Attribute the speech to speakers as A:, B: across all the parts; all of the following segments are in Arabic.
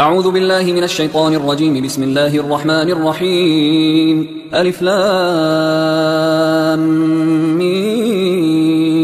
A: أعوذ بالله من الشيطان الرجيم. بسم الله الرحمن الرحيم. ألف لام ميم.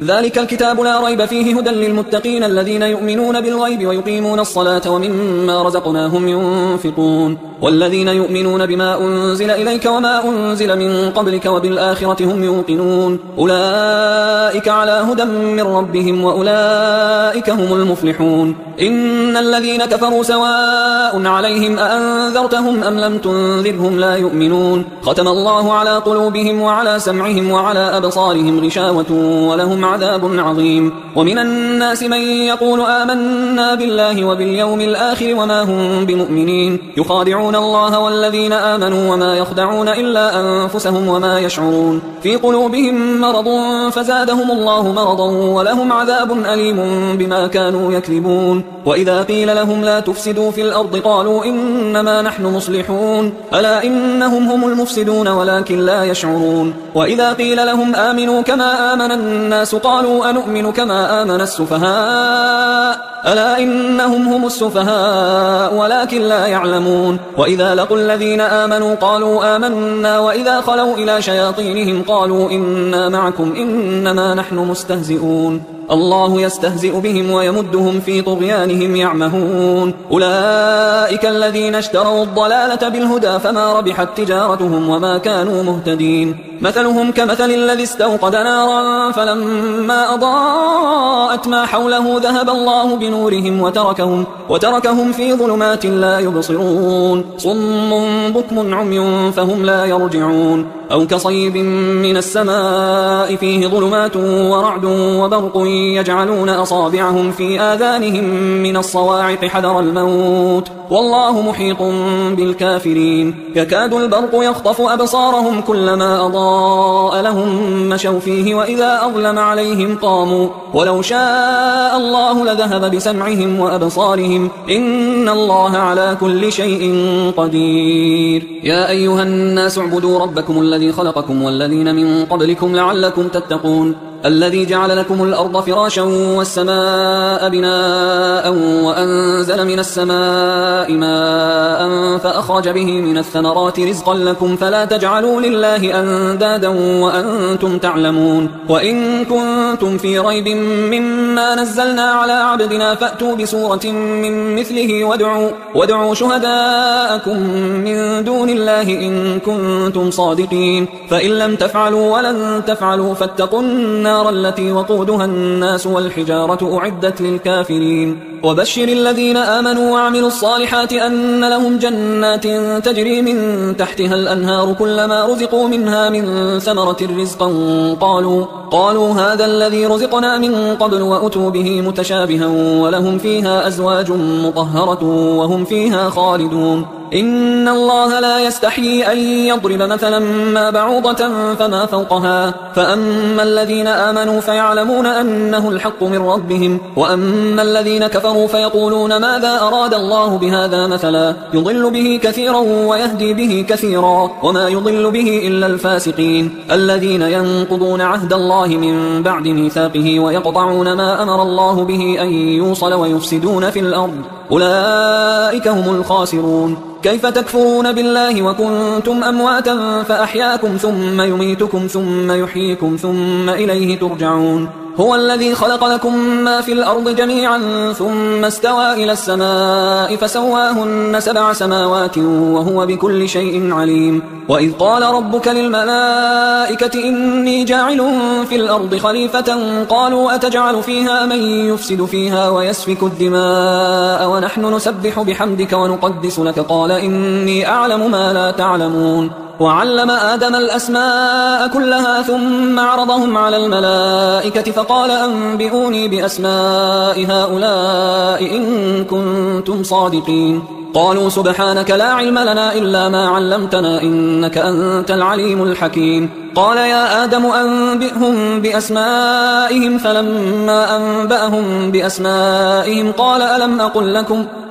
A: ذلك الكتاب لا ريب فيه هدى للمتقين الذين يؤمنون بالغيب ويقيمون الصلاة ومما رزقناهم ينفقون والذين يؤمنون بما أنزل إليك وما أنزل من قبلك وبالآخرة هم يوقنون أولئك على هدى من ربهم وأولئك هم المفلحون. إن الذين كفروا سواء عليهم أأنذرتهم أم لم تنذرهم لا يؤمنون ختم الله على قلوبهم وعلى سمعهم وعلى أبصارهم غشاوة ولهم عذاب عظيم. ومن الناس من يقول آمنا بالله وباليوم الآخر وما هم بمؤمنين يخادعون الله والذين آمنوا وما يخدعون إلا أنفسهم وما يشعرون في قلوبهم مرض فزادهم الله مرضا ولهم عذاب أليم بما كانوا يكذبون. وإذا قيل لهم لا تفسدوا في الأرض قالوا إنما نحن مصلحون ألا إنهم هم المفسدون ولكن لا يشعرون. وإذا قيل لهم آمنوا كما آمن الناس قالوا أنؤمن كما آمن السفهاء ألا إنهم هم السفهاء ولكن لا يعلمون. وإذا لقوا الذين آمنوا قالوا آمنا وإذا خلوا إلى شياطينهم قالوا إنا معكم إنما نحن مستهزئون الله يستهزئ بهم ويمدهم في طغيانهم يعمهون. أولئك الذين اشتروا الضلالة بالهدى فما ربحت تجارتهم وما كانوا مهتدين. مثلهم كمثل الذي استوقد نارا فلما أضاءت ما حوله ذهب الله بنورهم وتركهم في ظلمات لا يبصرون صم بكم عمي فهم لا يرجعون. أو كصيب من السماء فيه ظلمات ورعد وبرق يجعلون أصابعهم في آذانهم من الصواعق حذر الموت والله محيط بالكافرين. يكاد البرق يخطف أبصارهم كلما أضاء لهم مشوا فيه وإذا أظلم عليهم قاموا ولو شاء الله لذهب بسمعهم وأبصارهم إن الله على كل شيء قدير. يا أيها الناس اعبدوا ربكم الذي خلقكم والذين من قبلكم لعلكم تتقون الذي جعل لكم الأرض فراشا والسماء بناء وأنزل من السماء ماء فأخرج به من الثمرات رزقا لكم فلا تجعلوا لله أندادا وأنتم تعلمون. وإن كنتم في ريب مما نزلنا على عبدنا فأتوا بسورة من مثله وادعوا شهداءكم من دون الله إن كنتم صادقين فإن لم تفعلوا ولن تفعلوا فاتقوا النار التي وقودها الناس والحجارة أعدت للكافرين. وبشر الذين آمنوا وعملوا الصالحات أن لهم جنات تجري من تحتها الأنهار كلما رزقوا منها من ثمرة رزقا قالوا هذا الذي رزقنا من قبل وأتوا به متشابها ولهم فيها أزواج مطهرة وهم فيها خالدون. إن الله لا يستحيي أن يضرب مثلا ما بعوضة فما فوقها فأما الذين آمنوا فيعلمون أنه الحق من ربهم وأما الذين كفروا فيقولون ماذا أراد الله بهذا مثلا يضل به كثيرا ويهدي به كثيرا وما يضل به إلا الفاسقين الذين ينقضون عهد الله من بعد ميثاقه ويقطعون ما أمر الله به أن يوصل ويفسدون في الأرض أولئك هم الخاسرون. كيف تكفرون بالله وكنتم أمواتا فأحياكم ثم يميتكم ثم يحييكم ثم إليه ترجعون. هو الذي خلق لكم ما في الأرض جميعا ثم استوى إلى السماء فسواهن 7 سماوات وهو بكل شيء عليم. وإذ قال ربك للملائكة إني جاعل في الأرض خليفة قالوا أتجعل فيها من يفسد فيها ويسفك الدماء ونحن نسبح بحمدك ونقدس لك قال إني أعلم ما لا تعلمون. وعلم آدم الأسماء كلها ثم عرضهم على الملائكة فقال أنبئوني بأسماء هؤلاء إن كنتم صادقين. قالوا سبحانك لا علم لنا إلا ما علمتنا إنك أنت العليم الحكيم. قال يا آدم أنبئهم بأسمائهم فلما أنبأهم بأسمائهم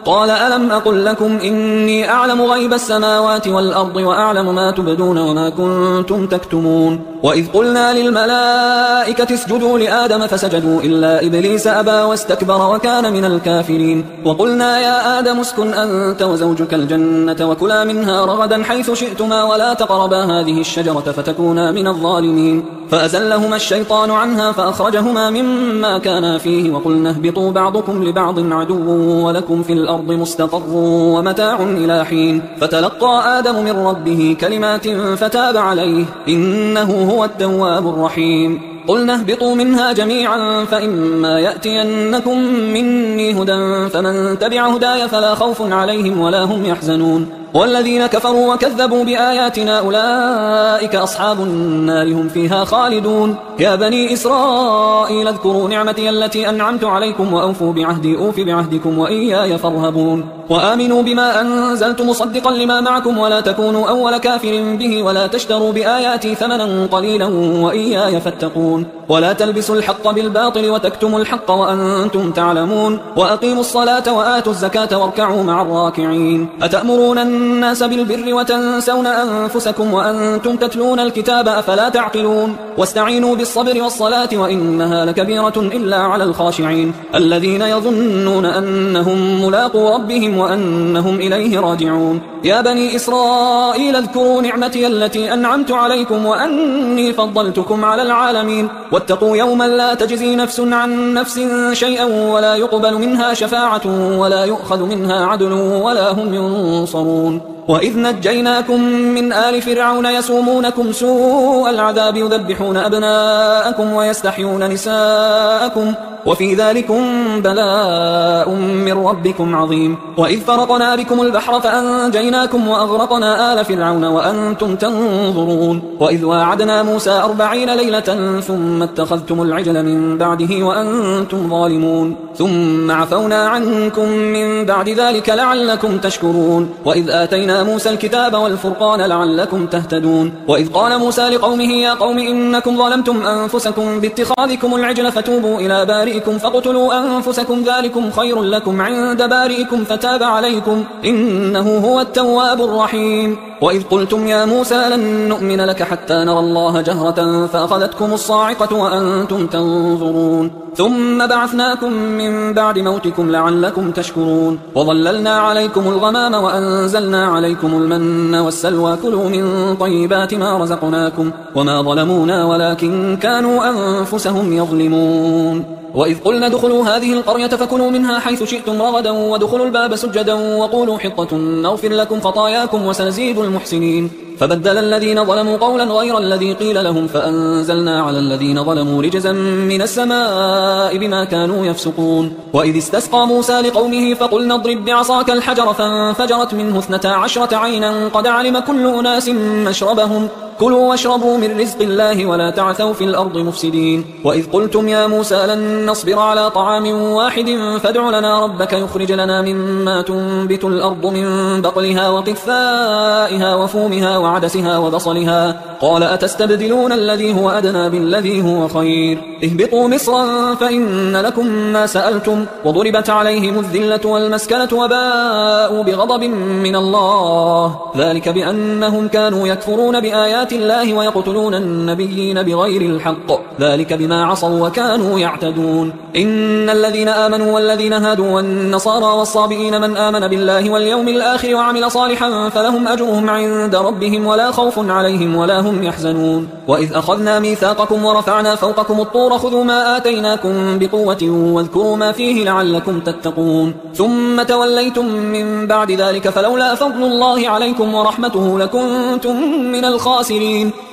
A: قال ألم أقل لكم إني أعلم غيب السماوات والأرض وأعلم ما تبدون وما كنتم تكتمون. وإذ قلنا للملائكة اسجدوا لآدم فسجدوا إلا إبليس أبى واستكبر وكان من الكافرين. وقلنا يا آدم اسكن أنت وزوجك الجنة وكلا منها رغدا حيث شئتما ولا تقربا هذه الشجرة فتكونا من الظالمين. فأزلهما الشيطان عنها فأخرجهما مما كانا فيه وقلنا اهبطوا بعضكم لبعض عدو ولكم في الأرض مستقر ومتاع إلى حين. فتلقى آدم من ربه كلمات فتاب عليه إنه هو التواب الرحيم. قلنا اهبطوا منها جميعا فإما يأتينكم مني هدى فمن تبع هداي فلا خوف عليهم ولا هم يحزنون. والذين كفروا وكذبوا بآياتنا أولئك أصحاب النار هم فيها خالدون. يا بني إسرائيل اذكروا نعمتي التي أنعمت عليكم وأوفوا بعهدي أوف بعهدكم وإياي فارهبون. وآمنوا بما أنزلت مصدقا لما معكم ولا تكونوا أول كافر به ولا تشتروا بآياتي ثمنا قليلا وإياي فاتقون. ولا تلبسوا الحق بالباطل وتكتموا الحق وأنتم تعلمون. وأقيموا الصلاة وآتوا الزكاة واركعوا مع الراكعين. أتأمرون الناس بالبر وتنسون أنفسكم وأنتم تتلون الكتاب أفلا تعقلون. واستعينوا بالصبر والصلاة وإنها لكبيرة إلا على الخاشعين الذين يظنون أنهم ملاقو ربهم وأنهم إليه راجعون. يا بني إسرائيل اذكروا نعمتي التي أنعمت عليكم وأني فضلتكم على العالمين. واتقوا يوما لا تجزي نفس عن نفس شيئا ولا يقبل منها شفاعة ولا يؤخذ منها عدل ولا هم ينصرون. وإذ نجيناكم من آل فرعون يسومونكم سوء العذاب يذبحون أبناءكم ويستحيون نساءكم وفي ذلكم بلاء من ربكم عظيم. وإذ فرقنا بكم البحر فأنجيناكم وأغرقنا آل فرعون وأنتم تنظرون. وإذ واعدنا موسى 40 ليلة ثم اتخذتم العجل من بعده وأنتم ظالمون ثم عفونا عنكم من بعد ذلك لعلكم تشكرون. وإذ آتينا موسى الكتاب والفرقان لعلكم تهتدون. وإذ قال موسى لقومه يا قوم إنكم ظلمتم أنفسكم باتخاذكم العجل فتوبوا إلى بارئكم فاقتلوا أنفسكم ذلكم خير لكم عند بارئكم فتاب عليكم إنه هو التواب الرحيم. وإذ قلتم يا موسى لن نؤمن لك حتى نرى الله جهرة فأخذتكم الصاعقة وأنتم تنظرون ثم بعثناكم من بعد موتكم لعلكم تشكرون. وظللنا عليكم الغمام وأنزلنا عليكم المن والسلوى كلوا من طيبات ما رزقناكم وما ظلمونا ولكن كانوا أنفسهم يظلمون. وإذ قلنا ادخلوا هذه القرية فكلوا منها حيث شئتم رغدا وادخلوا الباب سجدا وقولوا حطة نغفر لكم خطاياكم وسنزيد المحسنين. فبدل الذين ظلموا قولا غير الذي قيل لهم فأنزلنا على الذين ظلموا رجزا من السماء بما كانوا يفسقون. وإذ استسقى موسى لقومه فقلنا اضرب بعصاك الحجر فانفجرت منه 12 عينا قد علم كل أناس مشربهم كلوا واشربوا من رزق الله ولا تعثوا في الأرض مفسدين. وإذ قلتم يا موسى لن نصبر على طعام واحد فادع لنا ربك يخرج لنا مما تنبت الأرض من بقلها وقثائها وفومها وعدسها وبصلها قال أتستبدلون الذي هو أدنى بالذي هو خير اهبطوا مصرا فإن لكم ما سألتم وضربت عليهم الذلة والمسكنة وباءوا بغضب من الله ذلك بأنهم كانوا يكفرون بآيات الله ويقتلون النبيين بغير الحق ذلك بما عصوا وكانوا يعتدون. إن الذين آمنوا والذين هادوا والنصارى والصابئين من آمن بالله واليوم الآخر وعمل صالحا فلهم أجرهم عند ربهم ولا خوف عليهم ولا هم يحزنون. وإذ أخذنا ميثاقكم ورفعنا فوقكم الطور خذوا ما آتيناكم بقوة واذكروا ما فيه لعلكم تتقون ثم توليتم من بعد ذلك فلولا فضل الله عليكم ورحمته لكنتم من الخاسرين.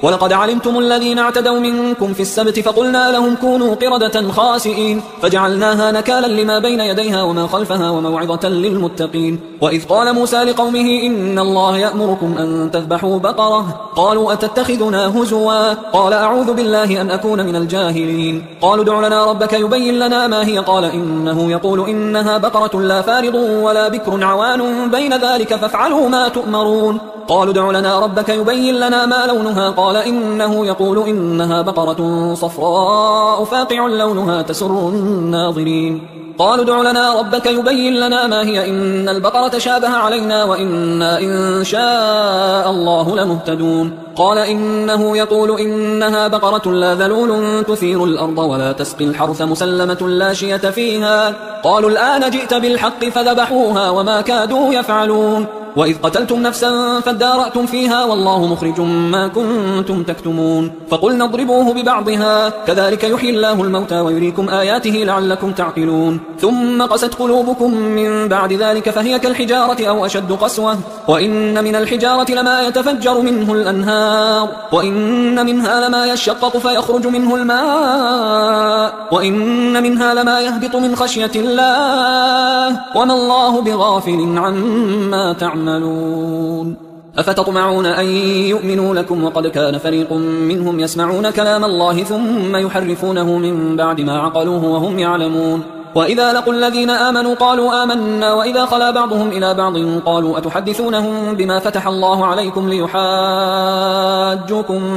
A: ولقد علمتم الذين اعتدوا منكم في السبت فقلنا لهم كونوا قردة خاسئين فجعلناها نكالا لما بين يديها وما خلفها وموعظة للمتقين. وإذ قال موسى لقومه إن الله يأمركم أن تذبحوا بقرة قالوا أتتخذنا هزوا قال أعوذ بالله أن أكون من الجاهلين. قالوا ادع لنا ربك يبين لنا ما هي قال إنه يقول إنها بقرة لا فارض ولا بكر عوان بين ذلك فافعلوا ما تؤمرون. قالوا ادع لنا ربك يبين لنا ما لونها قال إنه يقول إنها بقرة صفراء فاقع لونها تسر الناظرين. قالوا ادع لنا ربك يبين لنا ما هي إن البقرة تشابه علينا وإنا إن شاء الله لمهتدون قال إنه يقول إنها بقرة لا ذلول تثير الأرض ولا تسقي الحرث مسلمة لا شية فيها قالوا الآن جئت بالحق فذبحوها وما كادوا يفعلون وإذ قتلتم نفسا فادارأتم فيها والله مخرج ما كنتم تكتمون فقلنا اضربوه ببعضها كذلك يحيي الله الموتى ويريكم آياته لعلكم تعقلون ثم قست قلوبكم من بعد ذلك فهي كالحجارة أو أشد قسوة وإن من الحجارة لما يتفجر منه الأنهار وإن منها لما يشقق فيخرج منه الماء وإن منها لما يهبط من خشية الله وما الله بغافل عما تعملون أفتطمعون أن يؤمنوا لكم وقد كان فريق منهم يسمعون كلام الله ثم يحرفونه من بعد ما عقلوه وهم يعلمون وإذا لقوا الذين آمنوا قالوا آمنا وإذا خلا بعضهم إلى بعض قالوا أتحدثونهم بما فتح الله عليكم ليحاجوكم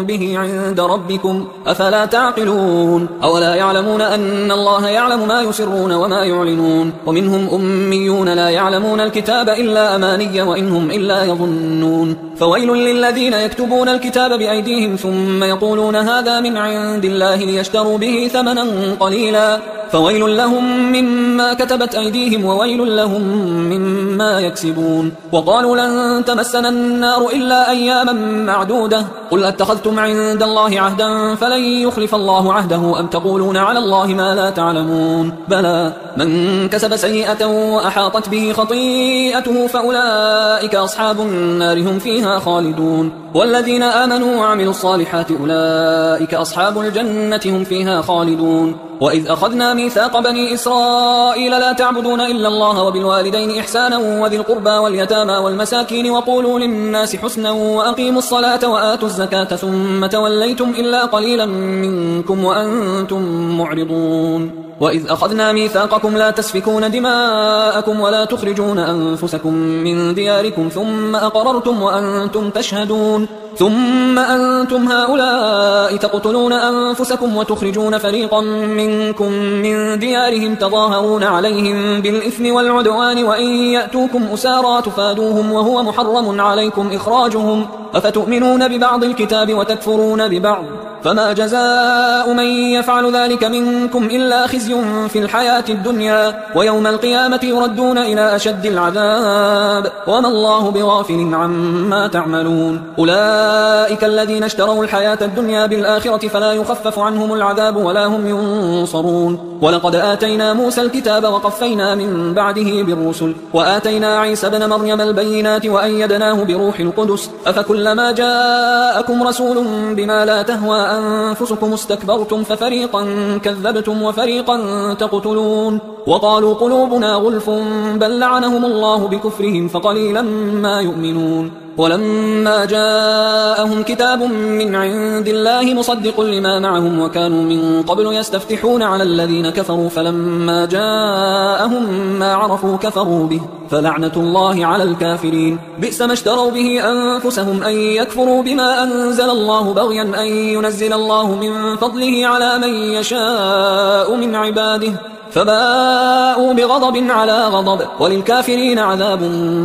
A: به عند ربكم أفلا تعقلون أولا يعلمون أن الله يعلم ما يسرون وما يعلنون ومنهم أميون لا يعلمون الكتاب إلا أماني وإنهم إلا يظنون فويل للذين يكتبون الكتاب بأيديهم ثم يقولون هذا من عند الله ليشتروا به ثمنا قليلا فويل لهم مما كتبت أيديهم وويل لهم مما يكسبون وقالوا لن تمسنا النار إلا أياما معدودة قل أتخذتم عند الله عهدا فلن يخلف الله عهده أم تقولون على الله ما لا تعلمون بلى من كسب سيئة وأحاطت به خطيئته فأولئك أصحاب النار هم فيها خالدون والذين آمنوا وعملوا الصالحات أولئك أصحاب الجنة هم فيها خالدون وإذ أخذنا ميثاق بني إسرائيل لا تعبدون إلا الله وبالوالدين إحسانا وذي القربى واليتامى والمساكين وقولوا للناس حسنا وأقيموا الصلاة وآتوا الزكاة ثم توليتم إلا قليلا منكم وأنتم معرضون وإذ أخذنا ميثاقكم لا تسفكون دماءكم ولا تخرجون أنفسكم من دياركم ثم أقررتم وأنتم تشهدون ثم أنتم هؤلاء تقتلون أنفسكم وتخرجون فريقا منكم من ديارهم تظاهرون عليهم بالإثم والعدوان وإن يأتوكم أسارى تفادوهم وهو محرم عليكم إخراجهم أفتؤمنون ببعض الكتاب وتكفرون ببعض فما جزاء من يفعل ذلك منكم إلا خزي في الحياة الدنيا ويوم القيامة يردون إلى أشد العذاب وما الله بغافل عما تعملون أولئك الذين اشتروا الحياة الدنيا بالآخرة فلا يخفف عنهم العذاب ولا هم ينصرون ولقد آتينا موسى الكتاب وقفينا من بعده بالرسل وآتينا عيسى بن مريم البينات وأيدناه بروح القدس أفكلما جاءكم رسول بما لا تهوى أنفسكم استكبرتم ففريقا كذبتم وفريقا تقتلون وقالوا قلوبنا غلف بل لعنهم الله بكفرهم فقليلا ما يؤمنون ولما جاءهم كتاب من عند الله مصدق لما معهم وكانوا من قبل يستفتحون على الذين كفروا فلما جاءهم ما عرفوا كفروا به فلعنة الله على الكافرين بئس ما اشتروا به أنفسهم أن يكفروا بما أنزل الله بغيا أن ينزل الله من فضله على من يشاء من عباده فباءوا بغضب على غضب وللكافرين عذاب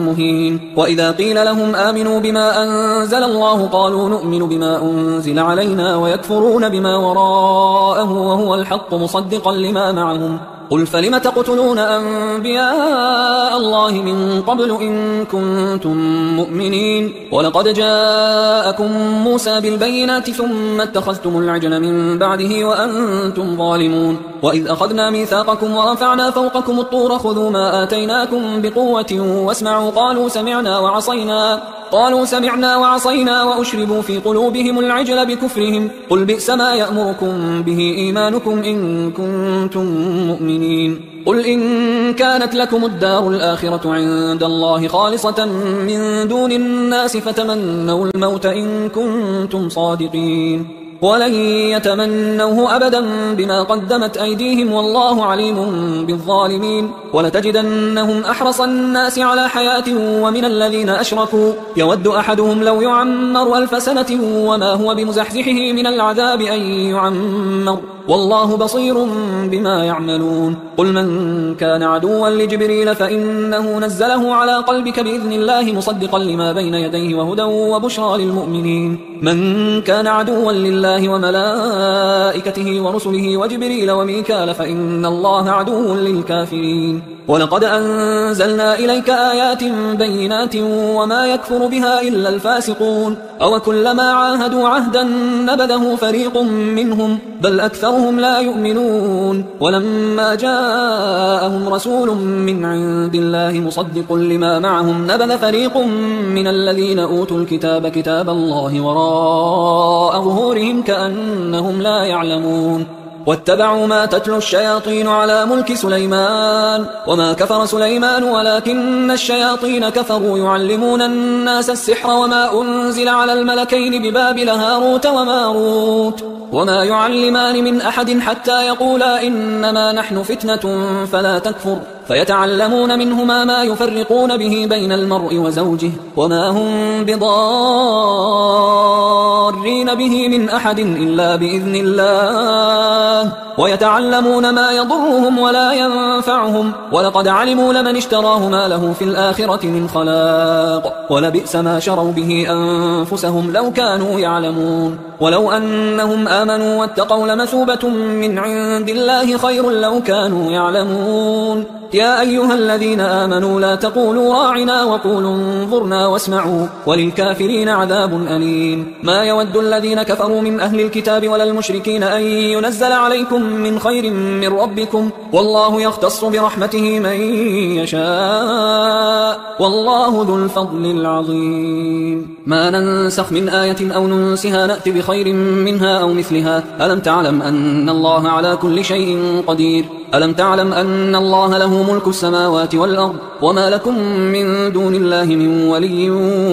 A: مهين وإذا قيل لهم آمنوا بما أنزل الله قالوا نؤمن بما أنزل علينا ويكفرون بما وراءه وهو الحق مصدقا لما معهم قل فلم تقتلون أنبياء الله من قبل إن كنتم مؤمنين ولقد جاءكم موسى بالبينات ثم اتخذتم العجل من بعده وأنتم ظالمون وإذ أخذنا ميثاقكم ورفعنا فوقكم الطور خذوا ما آتيناكم بقوة واسمعوا قالوا سمعنا وعصينا وأشربوا في قلوبهم العجل بكفرهم قل بئس ما يأمركم به إيمانكم إن كنتم مؤمنين قل إن كانت لكم الدار الآخرة عند الله خالصة من دون الناس فتمنوا الموت إن كنتم صادقين ولن يتمنوه أبدا بما قدمت أيديهم والله عليم بالظالمين ولتجدنهم أحرص الناس على حياة ومن الذين أشركوا يود أحدهم لو يعمر 1000 سنة وما هو بمزحزحه من العذاب أن يعمر والله بصير بما يعملون قل من كان عدوا لجبريل فإنه نزله على قلبك بإذن الله مصدقا لما بين يديه وهدى وبشرى للمؤمنين من كان عدوا لله وملائكته ورسله وجبريل وميكال فإن الله عدو للكافرين ولقد أنزلنا إليك آيات بينات وما يكفر بها إلا الفاسقون أو كلما عاهدوا عهدا نبذه فريق منهم بل أكثرهم لا يؤمنون ولما جاءهم رسول من عند الله مصدق لما معهم نبذ فريق من الذين أوتوا الكتاب كتاب الله وراء ظهورهم كأنهم لا يعلمون واتبعوا ما تتلو الشياطين على ملك سليمان وما كفر سليمان ولكن الشياطين كفروا يعلمون الناس السحر وما أنزل على الملكين ببابل هاروت وماروت وما يعلمان من أحد حتى يقولا إنما نحن فتنة فلا تكفر فيتعلمون منهما ما يفرقون به بين المرء وزوجه وما هم بضارين به من أحد إلا بإذن الله ويتعلمون ما يضرهم ولا ينفعهم ولقد علموا لمن اشتراه ما له في الآخرة من خلاق ولبئس ما شروا به أنفسهم لو كانوا يعلمون ولو أنهم آمنوا واتقوا لمثوبة من عند الله خير لو كانوا يعلمون يا أيها الذين آمنوا لا تقولوا راعنا وقولوا انظرنا واسمعوا وللكافرين عذاب أليم ما يود الذين كفروا من أهل الكتاب ولا المشركين أن ينزل عليكم من خير من ربكم والله يختص برحمته من يشاء والله ذو الفضل العظيم ما ننسخ من آية أو ننسها نأتي بخير منها أو مثلها ألم تعلم أن الله على كل شيء قدير ألم تعلم أن الله له ملك السماوات والأرض وما لكم من دون الله من ولي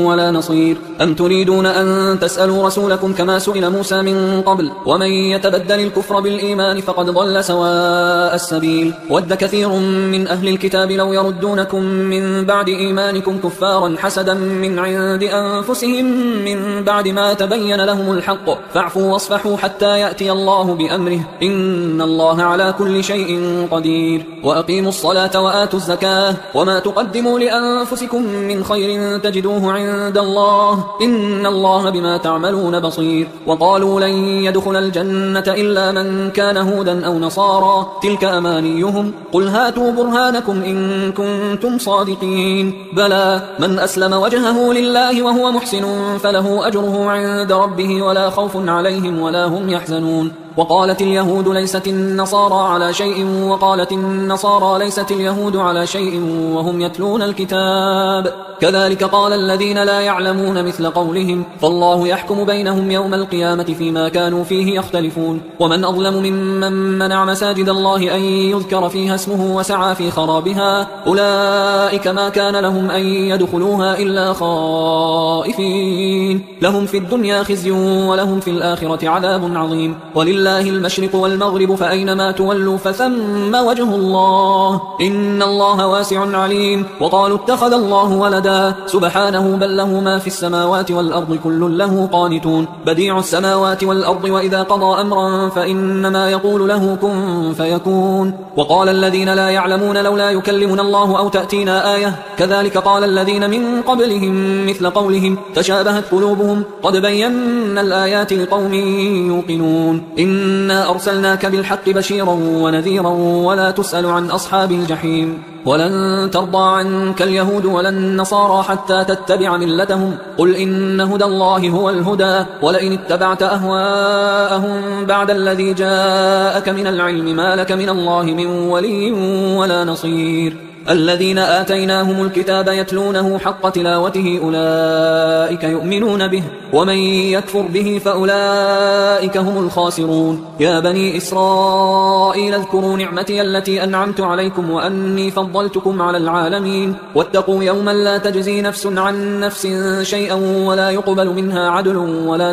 A: ولا نصير أم تريدون أن تسألوا رسولكم كما سئل موسى من قبل ومن يتبدل الكفر بالإيمان فقد ضل سواء السبيل ود كثير من أهل الكتاب لو يردونكم من بعد إيمانكم كفارا حسدا من عند أنفسهم من بعد ما تبين لهم الحق فاعفوا واصفحوا حتى يأتي الله بأمره إن الله على كل شيء قدير وأقيموا الصلاة وآتوا الزكاة وما تقدموا لأنفسكم من خير تجدوه عند الله إن الله بما تعملون بصير وقالوا لن يدخل الجنة إلا من كان هودا أو نصارى تلك أمانيهم قل هاتوا برهانكم إن كنتم صادقين بلى من أسلم وجهه لله وهو محسن فله أجره عند ربه ولا خوف عليهم ولا هم يحزنون وقالت اليهود ليست النصارى على شيء وقالت النصارى ليست اليهود على شيء وهم يتلون الكتاب كذلك قال الذين لا يعلمون مثل قولهم فالله يحكم بينهم يوم القيامة فيما كانوا فيه يختلفون ومن أظلم ممن منع مساجد الله أن يذكر فيها اسمه وسعى في خرابها أولئك ما كان لهم أن يدخلوها إلا خائفين لهم في الدنيا خزي ولهم في الآخرة عذاب عظيم ولله المشرق والمغرب فأينما تولوا فثم وجه الله إن الله واسع عليم وقالوا اتخذ الله ولدا سبحانه بل له ما في السماوات والأرض كل له قانتون بديع السماوات والأرض وإذا قضى أمرا فإنما يقول له كن فيكون وقال الذين لا يعلمون لولا يكلمنا الله أو تأتينا آية كذلك قال الذين من قبلهم مثل قولهم تشابهت قلوبهم قد بينا الآيات لقوم يوقنون إنا أرسلناك بالحق بشيرا ونذيرا ولا تسأل عن أصحاب الجحيم ولن ترضى عنك اليهود ولا النصارى حتى تتبع ملتهم قل إن هدى الله هو الهدى ولئن اتبعت أهواءهم بعد الذي جاءك من العلم ما لك من الله من ولي ولا نصير الذين آتيناهم الكتاب يتلونه حق تلاوته أولئك يؤمنون به ومن يكفر به فأولئك هم الخاسرون يا بني إسرائيل اذكروا نعمتي التي أنعمت عليكم وأني فضلتكم على العالمين واتقوا يوما لا تجزي نفس عن نفس شيئا ولا يقبل منها عدل ولا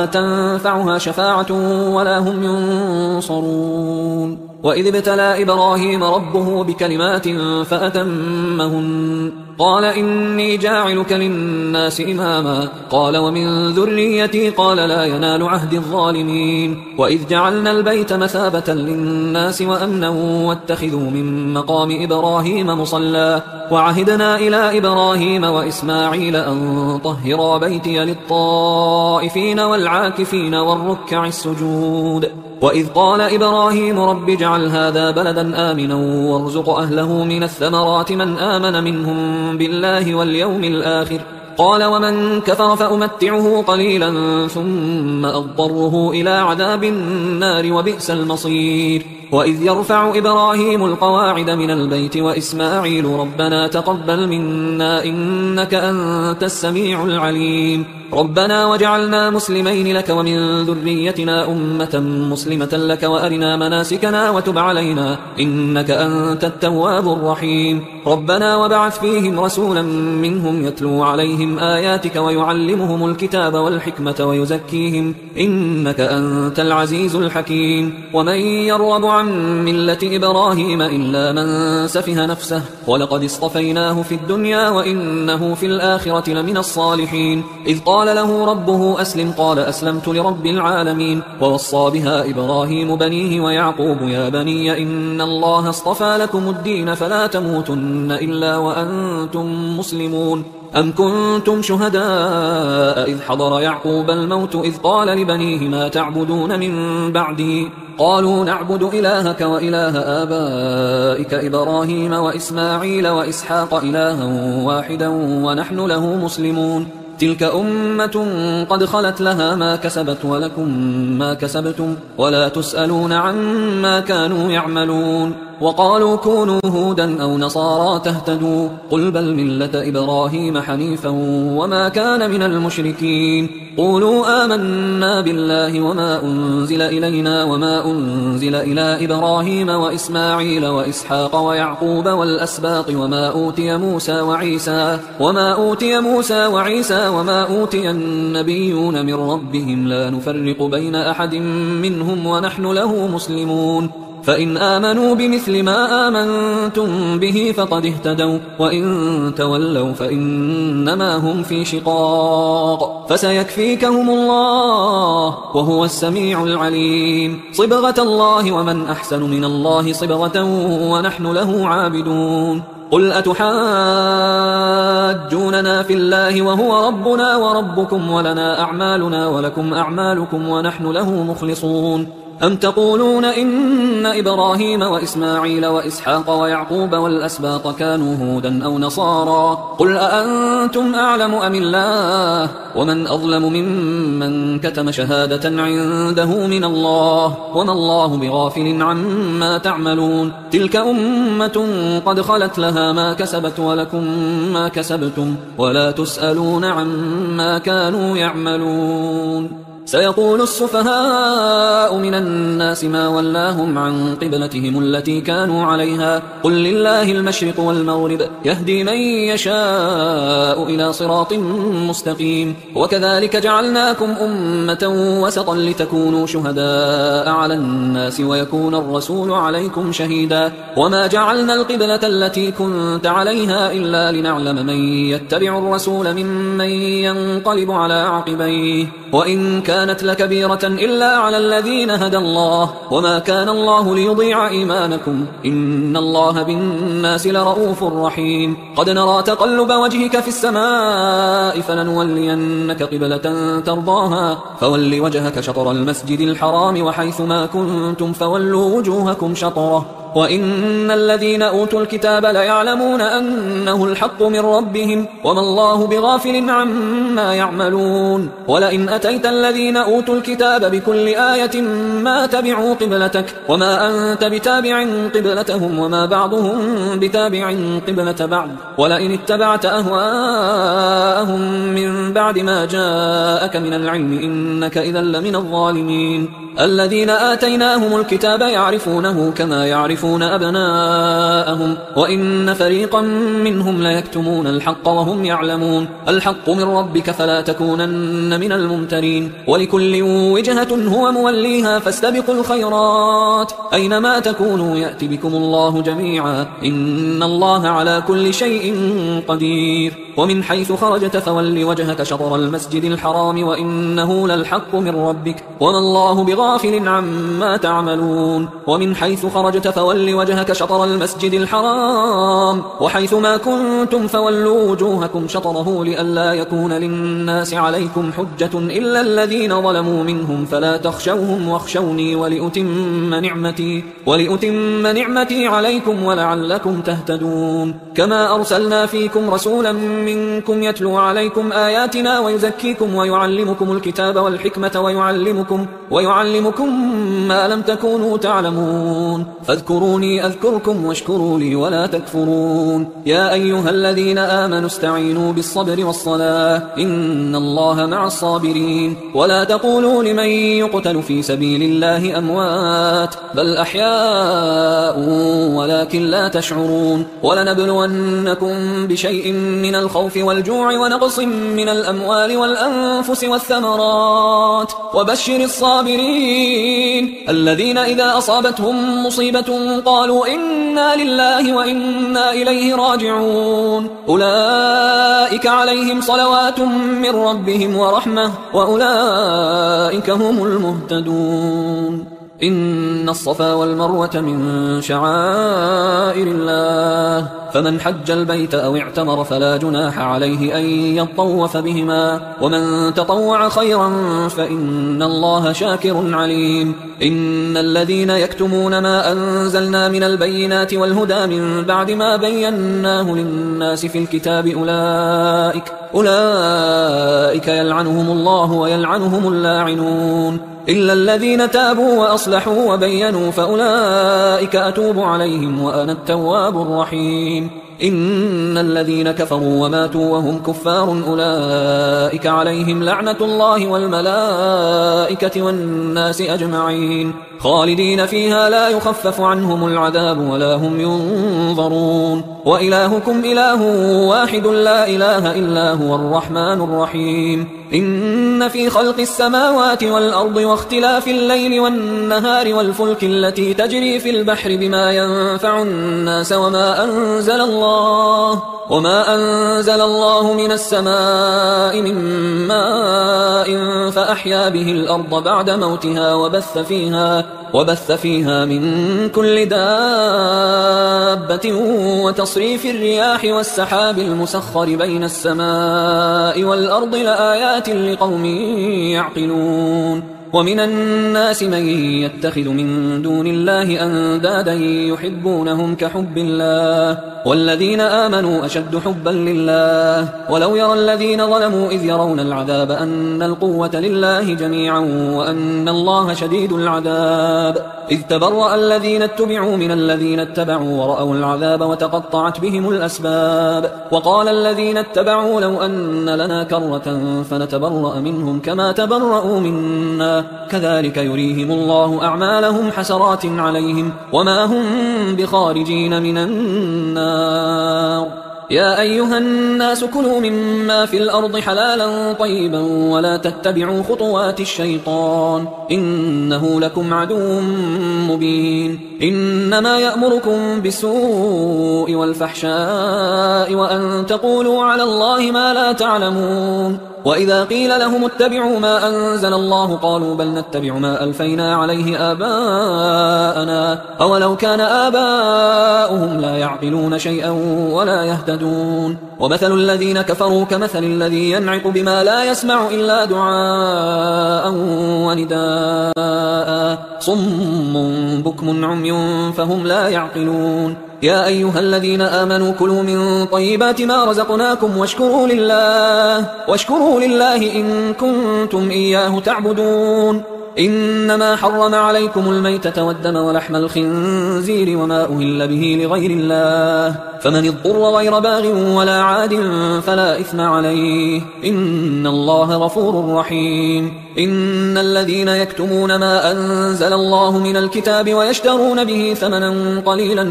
A: تنفعها شفاعة ولا هم ينصرون وإذ ابتلى إبراهيم ربه بكلمات فأتمهن قال إني جاعلك للناس إماما قال ومن ذريتي قال لا ينال عهد الظالمين وإذ جعلنا البيت مثابة للناس وأمنا واتخذوا من مقام إبراهيم مصلى وعهدنا إلى إبراهيم وإسماعيل أن طهرا بيتي للطائفين والعاكفين والركع السجود وإذ قال إبراهيم رب اجعل هذا بلدا آمنا وارزق أهله من الثمرات من آمن منهم بالله واليوم الآخر قال ومن كفر فأمتعه قليلا ثم أضطره إلى عذاب النار وبئس المصير وإذ يرفع إبراهيم القواعد من البيت وإسماعيل ربنا تقبل منا إنك أنت السميع العليم ربنا وجعلنا مسلمين لك ومن ذريتنا أمة مسلمة لك وأرنا مناسكنا وتب علينا إنك أنت التواب الرحيم ربنا وبعث فيهم رسولا منهم يتلو عليهم آياتك ويعلمهم الكتاب والحكمة ويزكيهم إنك أنت العزيز الحكيم ومن يرغب عن ملة إبراهيم إلا من سفه نفسه ولقد اصطفيناه في الدنيا وإنه في الآخرة لمن الصالحين إذ قال له ربه أسلم قال أسلمت لرب العالمين ووصى بها إبراهيم بنيه ويعقوب يا بني إن الله اصطفى لكم الدين فلا تموتن إلا وأنتم مسلمون أم كنتم شهداء إذ حضر يعقوب الموت إذ قال لبنيه ما تعبدون من بعدي قالوا نعبد إلهك وإله آبائك إبراهيم وإسماعيل وإسحاق إلها واحدا ونحن له مسلمون تلك أمة قد خلت لها ما كسبت ولكم ما كسبتم ولا تسألون عما كانوا يعملون وقالوا كونوا هودا أو نصارى تهتدوا قل بل ملة إبراهيم حنيفا وما كان من المشركين قولوا آمنا بالله وما أنزل إلينا وما أنزل إلى إبراهيم وإسماعيل وإسحاق ويعقوب والأسباط وما أوتي موسى وعيسى وما أوتي النبيون من ربهم لا نفرق بين أحد منهم ونحن له مسلمون فإن آمنوا بمثل ما آمنتم به فقد اهتدوا وإن تولوا فإنما هم في شقاق فسيكفيكهم الله وهو السميع العليم صبغة الله ومن أحسن من الله صبغة ونحن له عابدون قل أتحاجوننا في الله وهو ربنا وربكم ولنا أعمالنا ولكم أعمالكم ونحن له مخلصون أم تقولون إن إبراهيم وإسماعيل وإسحاق ويعقوب والأسباط كانوا هودا أو نصارى قل أأنتم أعلم أم الله ومن أظلم ممن كتم شهادة عنده من الله وما الله بغافل عما تعملون تلك أمة قد خلت لها ما كسبت ولكم ما كسبتم ولا تسألون عما كانوا يعملون سيقول السفهاء من الناس ما ولاهم عن قبلتهم التي كانوا عليها قل لله المشرق والمغرب يهدي من يشاء إلى صراط مستقيم وكذلك جعلناكم أمة وسطا لتكونوا شهداء على الناس ويكون الرسول عليكم شهيدا وما جعلنا القبلة التي كنت عليها إلا لنعلم من يتبع الرسول ممن ينقلب على عقبيه وإن كانت لكبيرة إلا على الذين هدى الله وما كان الله ليضيع إيمانكم إن الله بالناس لرؤوف رحيم قد نرى تقلب وجهك في السماء فلنولينك قبلة ترضاها فول وجهك شطر المسجد الحرام وحيث ما كنتم فولوا وجوهكم شطره وإن الذين أوتوا الكتاب ليعلمون أنه الحق من ربهم وما الله بغافل عما يعملون ولئن أتيت الذين أوتوا الكتاب بكل آية ما تبعوا قبلتك وما أنت بتابع قبلتهم وما بعضهم بتابع قبلة بعض ولئن اتبعت أهواءهم من بعد ما جاءك من العلم إنك إذا لمن الظالمين الذين آتيناهم الكتاب يعرفونه كما يعرفون أبناءهم وإن فريقا منهم ليكتمون الحق وهم يعلمون الحق من ربك فلا تكونن من الممترين ولكل وجهة هو موليها فاستبقوا الخيرات أينما تكونوا يأتي بكم الله جميعا إن الله على كل شيء قدير ومن حيث خرجت فول وجهك شطر المسجد الحرام وإنه للحق من ربك وما الله بغافل عما تعملون ومن حيث خرجت فول وجهك شطر المسجد الحرام وحيث ما كنتم فولوا وجوهكم شطره لئلا يكون للناس عليكم حجة إلا الذين ظلموا منهم فلا تخشوهم واخشوني ولأتم نعمتي عليكم ولعلكم تهتدون كما أرسلنا فيكم رسولا منكم يتلو عليكم آياتنا ويزكيكم ويعلمكم الكتاب والحكمة ويعلمكم ما لم تكونوا تعلمون فاذكروني أذكركم واشكروا لي ولا تكفرون يا أيها الذين آمنوا استعينوا بالصبر والصلاة إن الله مع الصابرين ولا تقولوا لمن يقتل في سبيل الله أموات بل أحياء ولكن لا تشعرون ولنبلونكم بشيء من الخوف والجوع ونقص من الأموال والأنفس والثمرات وبشر الصابرين الذين إذا أصابتهم مصيبة قالوا إنا لله وإنا إليه راجعون أولئك عليهم صلوات من ربهم ورحمة وأولئك هم المهتدون إن الصفا والمروة من شعائر الله فمن حج البيت أو اعتمر فلا جناح عليه أن يطوف بهما ومن تطوع خيرا فإن الله شاكر عليم إن الذين يكتمون ما أنزلنا من البينات والهدى من بعد ما بيناه للناس في الكتاب أولئك يلعنهم الله ويلعنهم اللاعنون إلا الذين تابوا وأصلحوا وبينوا فأولئك أتوب عليهم وأنا التواب الرحيم إن الذين كفروا وماتوا وهم كفار أولئك عليهم لعنة الله والملائكة والناس أجمعين خالدين فيها لا يخفف عنهم العذاب ولا هم ينظرون وإلهكم إله واحد لا إله إلا هو الرحمن الرحيم إن في خلق السماوات والأرض واختلاف الليل والنهار والفلك التي تجري في البحر بما ينفع الناس وما أنزل الله من السماء من ماء فأحيا به الأرض بعد موتها وبث فيها من كل دابة وتصريف الرياح والسحاب المسخر بين السماء والأرض لآيات لقوم يعقلون ومن الناس من يتخذ من دون الله أندادا يحبونهم كحب الله والذين آمنوا أشد حبا لله ولو يرى الذين ظلموا إذ يرون العذاب أن القوة لله جميعا وأن الله شديد العذاب إذ تبرأ الذين اتبعوا من الذين اتبعوا ورأوا العذاب وتقطعت بهم الأسباب وقال الذين اتبعوا لو أن لنا كرة فنتبرأ منهم كما تبرأوا منا كذلك يريهم الله أعمالهم حسرات عليهم وما هم بخارجين من النار يا أيها الناس كلوا مما في الأرض حلالا طيبا ولا تتبعوا خطوات الشيطان إنه لكم عدو مبين إنما يأمركم بالسوء والفحشاء وأن تقولوا على الله ما لا تعلمون وإذا قيل لهم اتبعوا ما أنزل الله قالوا بل نتبع ما ألفينا عليه آباءنا أولو كان آباؤهم لا يعقلون شيئا ولا يهتدون ومثل الذين كفروا كمثل الذي ينعق بما لا يسمع إلا دعاء ونداء صم بكم عمي فهم لا يعقلون يا أيها الذين آمنوا كلوا من طيبات ما رزقناكم واشكروا لله إن كنتم إياه تعبدون إنما حرم عليكم الميتة والدم ولحم الخنزير وما أهل به لغير الله فمن اضطر غير باغ ولا عاد فلا إثم عليه إن الله غفور رحيم إن الذين يكتمون ما أنزل الله من الكتاب ويشترون به ثمنا قليلا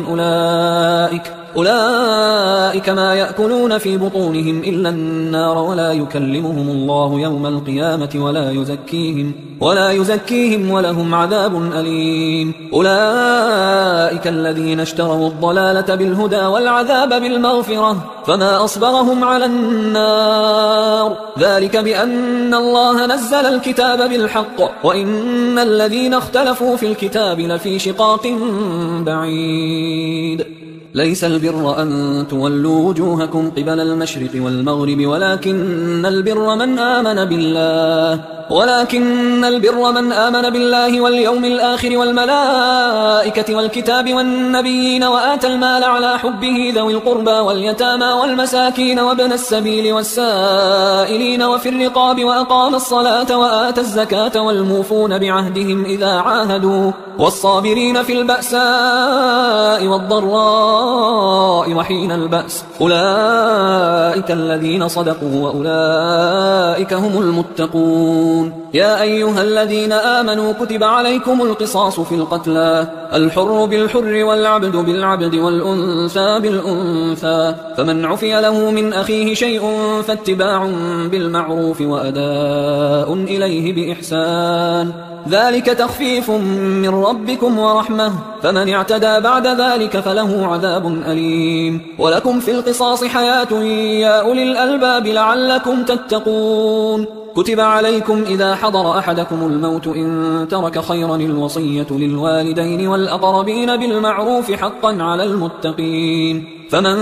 A: أولئك ما يأكلون في بطونهم إلا النار ولا يكلمهم الله يوم القيامة ولا يزكيهم ولهم عذاب أليم أولئك الذين اشتروا الضلالة بالهدى والعذاب بالمغفرة فما أصبرهم على النار ذلك بأن الله نزل الكتاب بالحق وإن الذين اختلفوا في الكتاب لفي شقاق بعيد ليس البر أن تولوا وجوهكم قبل المشرق والمغرب ولكن البر من آمن بالله واليوم الآخر والملائكة والكتاب والنبيين وآتى المال على حبه ذوي القربى واليتامى والمساكين وابن السبيل والسائلين وفي الرقاب وأقام الصلاة وآتى الزكاة والموفون بعهدهم إذا عاهدوا والصابرين في البأساء والضراء وحين البأس أولئك الذين صدقوا وأولئك هم المتقون يا أيها الذين آمنوا كتب عليكم القصاص في القتلى الحر بالحر والعبد بالعبد والأنثى بالأنثى فمن عفي له من أخيه شيء فاتباع بالمعروف وأداء إليه بإحسان ذلك تخفيف من ربكم ورحمة فمن اعتدى بعد ذلك فله عذاب أليم ولكم في القصاص حياة يا أولي الألباب لعلكم تتقون كتب عليكم إذا حضر أحدكم الموت إن ترك خيرا الوصية للوالدين والأقربين بالمعروف حقا على المتقين فمن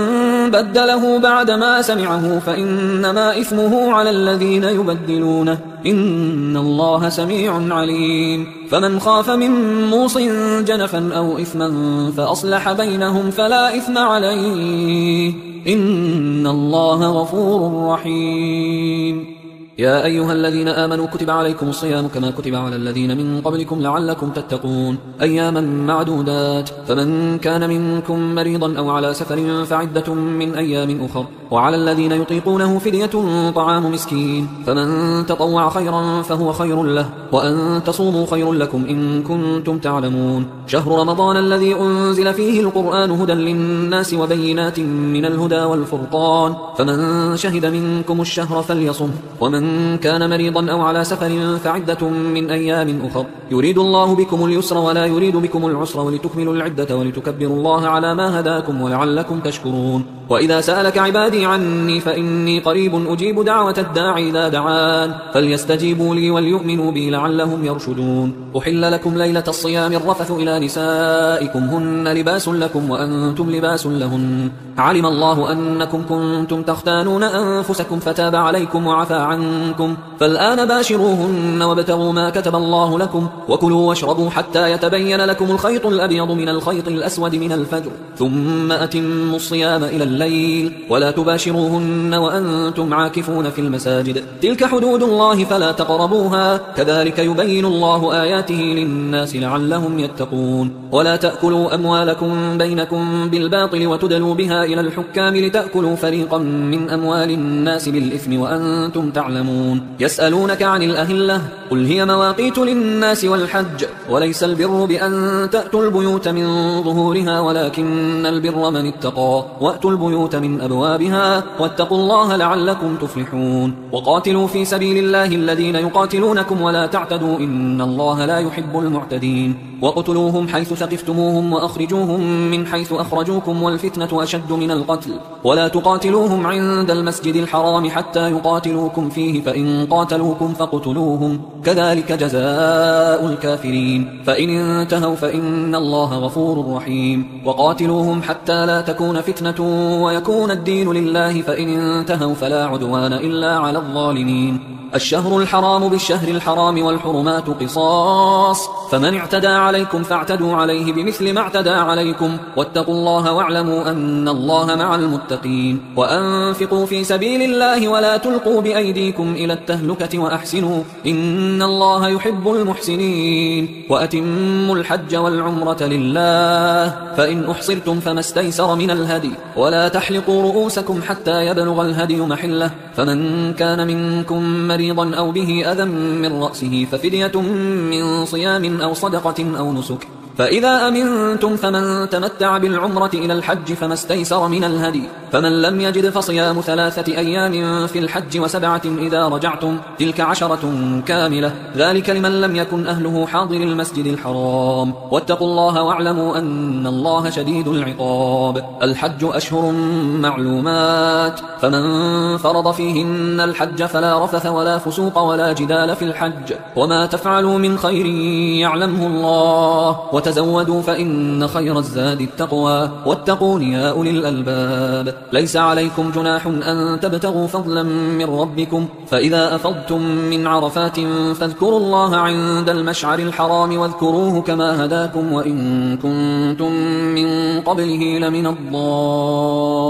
A: بدله بعدما سمعه فإنما إثمه على الذين يبدلونه إن الله سميع عليم فمن خاف من موص جنفا أو إثما فأصلح بينهم فلا إثم عليه إن الله غفور رحيم يا أيها الذين آمنوا كتب عليكم الصيام كما كتب على الذين من قبلكم لعلكم تتقون أياما معدودات فمن كان منكم مريضا أو على سفر فعدة من أيام أخر وعلى الذين يطيقونه فدية طعام مسكين فمن تطوع خيرا فهو خير له وأن تصوموا خير لكم إن كنتم تعلمون شهر رمضان الذي أنزل فيه القرآن هدى للناس وبينات من الهدى والفرقان فمن شهد منكم الشهر فليصم ومن كان مريضا أو على سفر فعدة من أيام أخر يريد الله بكم اليسر ولا يريد بكم العسر ولتكملوا العدة ولتكبروا الله على ما هداكم ولعلكم تشكرون وإذا سألك عبادي عني فإني قريب أجيب دعوة الداعي إذا دعان فليستجيبوا لي وليؤمنوا بي لعلهم يرشدون أحل لكم ليلة الصيام الرفث إلى نسائكم هن لباس لكم وأنتم لباس لهن علم الله أنكم كنتم تختانون أنفسكم فتاب عليكم وعفى عنكم فالآن باشروهن وابتغوا ما كتب الله لكم وكلوا واشربوا حتى يتبين لكم الخيط الأبيض من الخيط الأسود من الفجر ثم أتموا الصيام إلى الليل ولا تباشروهن وأنتم عاكفون في المساجد تلك حدود الله فلا تقربوها كذلك يبين الله آياته للناس لعلهم يتقون ولا تأكلوا أموالكم بينكم بالباطل وتدلوا بها إلى الحكام لتأكلوا فريقا من أموال الناس بالإثم وأنتم تعلمون يسألونك عن الأهلة قل هي مواقيت للناس والحج وليس البر بأن تأتوا البيوت من ظهورها ولكن البر من اتقى وأتوا البيوت من أبوابها واتقوا الله لعلكم تفلحون وقاتلوا في سبيل الله الذين يقاتلونكم ولا تعتدوا إن الله لا يحب المعتدين وقتلوهم حيث ثقفتموهم وأخرجوهم من حيث أخرجوكم والفتنة أشد من القتل ولا تقاتلوهم عند المسجد الحرام حتى يقاتلوكم فيه فإن قاتلوكم فاقتلوهم كذلك جزاء الكافرين الكافرين فإن انتهوا فإن الله غفور رحيم وقاتلوهم حتى لا تكون فتنة ويكون الدين لله فإن انتهوا فلا عدوان إلا على الظالمين الشهر الحرام بالشهر الحرام والحرمات قصاص فمن اعتدى عليكم فاعتدوا عليه بمثل ما اعتدى عليكم واتقوا الله واعلموا أن الله مع المتقين وأنفقوا في سبيل الله ولا تلقوا بأيديكم إلى التهلكة وأحسنوا إن الله يحب المحسنين وأتموا الحج والعمرة لله فإن أحصرتم فما استيسر من الهدي ولا تحلقوا رؤوسكم حتى يبلغ الهدي محله فمن كان منكم مريضا أو به أذى من رأسه ففدية من صيام أو صدقة أو نسك فإذا أمنتم فمن تمتع بالعمرة إلى الحج فما استيسر من الهدي فمن لم يجد فصيام 3 أيام في الحج و7 إذا رجعتم تلك 10 كاملة ذلك لمن لم يكن أهله حاضر المسجد الحرام واتقوا الله واعلموا أن الله شديد العقاب الحج أشهر معلومات فمن فرض فيهن الحج فلا رفث ولا فسوق ولا جدال في الحج وما تفعلوا من خير يعلمه الله وتزودوا فإن خير الزاد التقوى واتقون يا أولي الألباب ليس عليكم جناح أن تبتغوا فضلا من ربكم فإذا أفضتم من عرفات فاذكروا الله عند المشعر الحرام واذكروه كما هداكم وإن كنتم من قبله لمن الضالين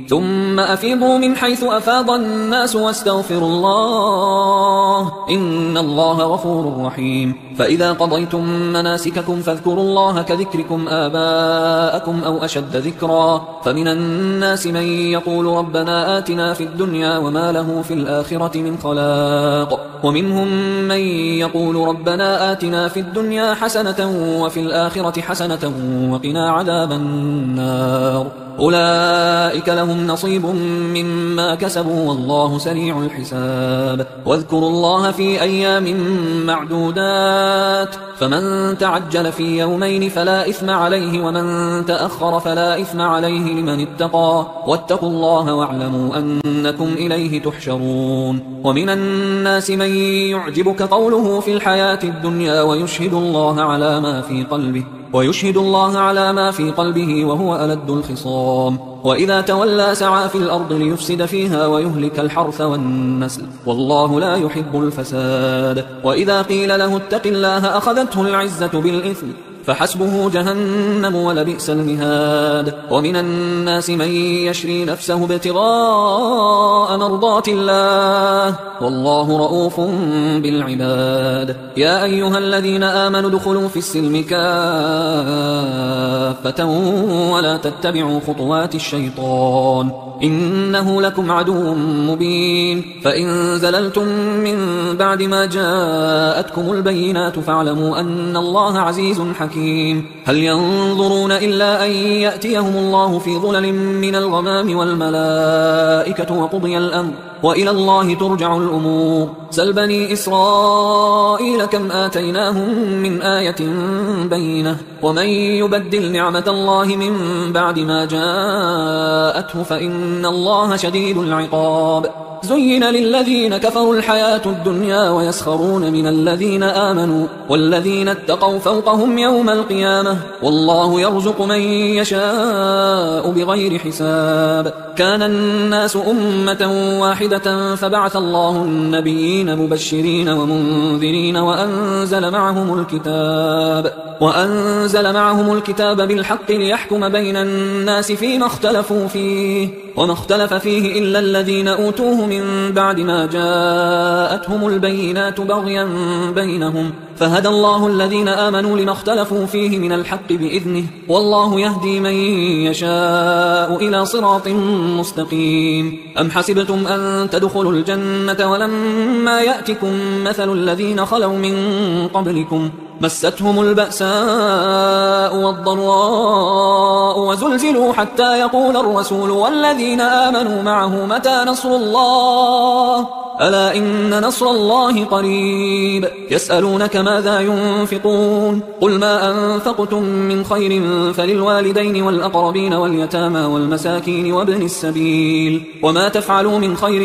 A: ثم أفيضوا من حيث أفاض الناس واستغفروا الله إن الله غفور رحيم فإذا قضيتم مناسككم فاذكروا الله كذكركم آباءكم أو أشد ذكرا فمن الناس من يقول ربنا آتنا في الدنيا وما له في الآخرة من خلاق ومنهم من يقول ربنا آتنا في الدنيا حسنة وفي الآخرة حسنة وقنا عذاب النار أولئك لهم نصيب مما كسبوا والله سريع الحساب واذكروا الله في أيام معدودات فمن تعجل في يومين فلا إثم عليه ومن تأخر فلا إثم عليه لمن اتقى واتقوا الله واعلموا أنكم إليه تحشرون ومن الناس من يعجبك قوله في الحياة الدنيا ويشهد الله على ما في قلبه وهو ألد الخصام وإذا تولى سعى في الأرض ليفسد فيها ويهلك الحرث والنسل والله لا يحب الفساد وإذا قيل له اتق الله أخذته العزة بالإثم فحسبه جهنم ولبئس المهاد ومن الناس من يشري نفسه ابتغاء مرضات الله والله رؤوف بالعباد يا أيها الذين آمنوا ادخلوا في السلم كافة ولا تتبعوا خطوات الشيطان إنه لكم عدو مبين فإن زللتم من بعد ما جاءتكم البينات فاعلموا أن الله عزيز حكيم هل ينظرون إلا أن يأتيهم الله في ظلل من الغمام والملائكة وقضي الأمر وإلى الله ترجع الأمور سل بني إسرائيل كم آتيناهم من آية بينة ومن يبدل نعمة الله من بعد ما جاءته فإن الله شديد العقاب زين للذين كفروا الحياة الدنيا ويسخرون من الذين آمنوا والذين اتقوا فوقهم يوم القيامة والله يرزق من يشاء بغير حساب كان الناس أمة واحدة فبعث الله النبيين مبشرين ومنذرين وأنزل معهم الكتاب بالحق ليحكم بين الناس فيما اختلفوا فيه وما اختلف فيه إلا الذين أوتوه من بعد ما جاءتهم البينات بغيا بينهم فهدى الله الذين آمنوا لما اختلفوا فيه من الحق بإذنه والله يهدي من يشاء إلى صراط مستقيم أم حسبتم أن تدخلوا الجنة ولما يأتكم مثل الذين خلوا من قبلكم مستهم البأساء والضراء وزلزلوا حتى يقول الرسول والذين آمنوا معه متى نصر الله ألا إن نصر الله قريب يسألونك ماذا ينفقون قل ما أنفقتم من خير فللوالدين والأقربين واليتامى والمساكين وابن السبيل وما تفعلوا من خير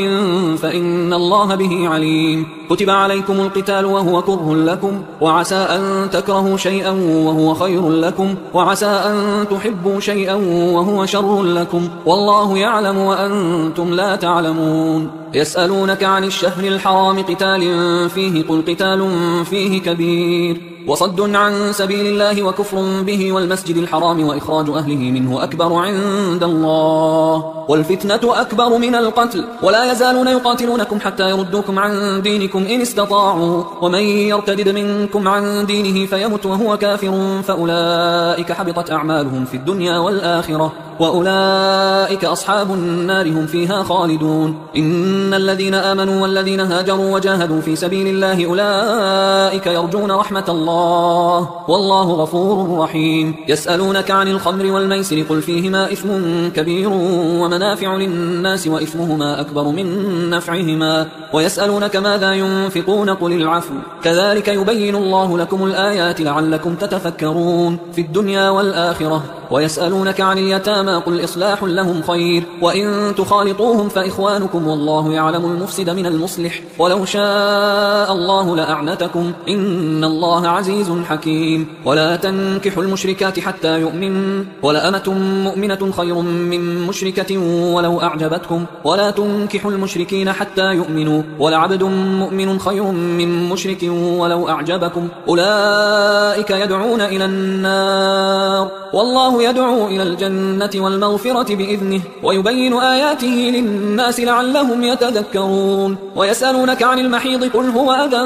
A: فإن الله به عليم كتب عليكم القتال وهو كره لكم وعسى أن تكرهوا شيئا وهو خير لكم وعسى أن تحبوا شيئا وهو شر لكم والله يعلم وأنتم لا تعلمون يسألونك عن الشهر الحرام قتال فيه قل قتال فيه كبير وصد عن سبيل الله وكفر به والمسجد الحرام وإخراج أهله منه أكبر عند الله والفتنة أكبر من القتل ولا يزالون يقاتلونكم حتى يردوكم عن دينكم إن استطاعوا ومن يرتد منكم عن دينه فيمت وهو كافر فأولئك حبطت أعمالهم في الدنيا والآخرة وأولئك أصحاب النار هم فيها خالدون إن الذين آمنوا والذين هاجروا وجاهدوا في سبيل الله أولئك يرجون رحمة الله والله غفور رحيم يسألونك عن الخمر والميسر قل فيهما إثم كبير ومنافع للناس وإثمهما أكبر من نفعهما ويسألونك ماذا ينفقون قل العفو كذلك يبين الله لكم الآيات لعلكم تتفكرون في الدنيا والآخرة ويسألونك عن اليتامى قل إصلاح لهم خير وإن تخالطوهم فإخوانكم والله يعلم المفسد من المصلح ولو شاء الله لأعنتكم إن الله عزيز حكيم ولا تنكحوا المشركات حتى يؤمن ولأمة مؤمنة خير من مشركة ولو أعجبتكم ولا تنكحوا المشركين حتى يؤمنوا ولعبد مؤمن خير من مشرك ولو أعجبكم أولئك يدعون إلى النار والله يدعو إلى الجنة والمغفرة بإذنه ويبين آياته للناس لعلهم يتذكرون ويسألونك عن المحيض قل هو أذى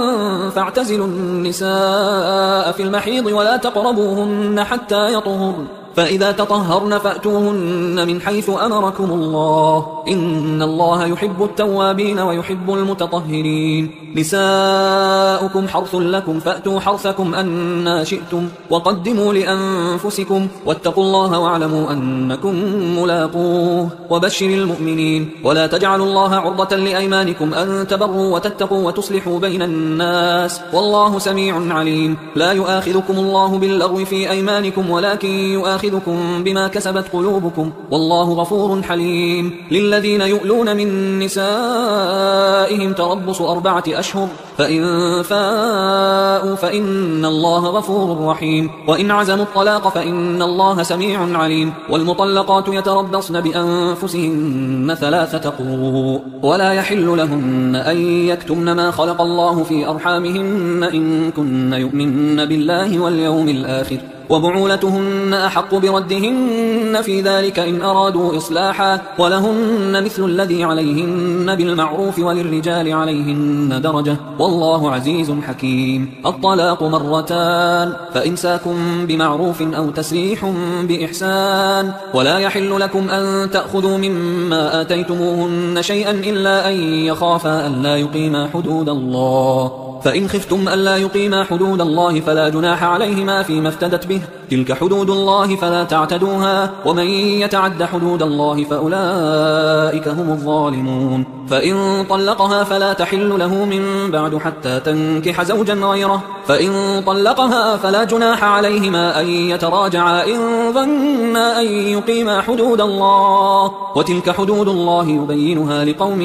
A: فاعتزلوا النساء في المحيض ولا تقربوهن حتى يطهرن فإذا تطهرن فأتوهن من حيث أمركم الله إن الله يحب التوابين ويحب المتطهرين نساؤكم حرث لكم فأتوا حرثكم أنى شئتم وقدموا لأنفسكم واتقوا الله واعلموا أنكم ملاقوه وبشر المؤمنين ولا تجعلوا الله عرضة لأيمانكم أن تبروا وتتقوا وتصلحوا بين الناس والله سميع عليم لا يؤاخذكم الله باللغو في أيمانكم ولكن يؤاخذكم بما كسبت قلوبكم والله غفور حليم للذين يؤلون من نسائهم تربص 4 أشهر فإن فاءوا فإن الله غفور رحيم وإن عزموا الطلاق فإن الله سميع عليم والمطلقات يتربصن بأنفسهن 3 قروء ولا يحل لهن أن يكتمن ما خلق الله في أرحامهن إن كن يؤمن بالله واليوم الآخر وبعولتهن أحق بردهن في ذلك إن أرادوا إصلاحا ولهن مثل الذي عليهن بالمعروف وللرجال عليهن درجة والله عزيز حكيم الطلاق 2 مرتان فإمساكم بمعروف أو تسريح بإحسان ولا يحل لكم أن تأخذوا مما آتيتموهن شيئا إلا أن يخافا ألا يقيما حدود الله فإن خفتم ألا يقيما حدود الله فلا جناح عليهما فيما افتدت به تلك حدود الله فلا تعتدوها ومن يتعد حدود الله فأولئك هم الظالمون فإن طلقها فلا تحل له من بعد حتى تنكح زوجا غيره فإن طلقها فلا جناح عليهما أن يتراجعا إن ظنا أن يقيما حدود الله وتلك حدود الله يبينها لقوم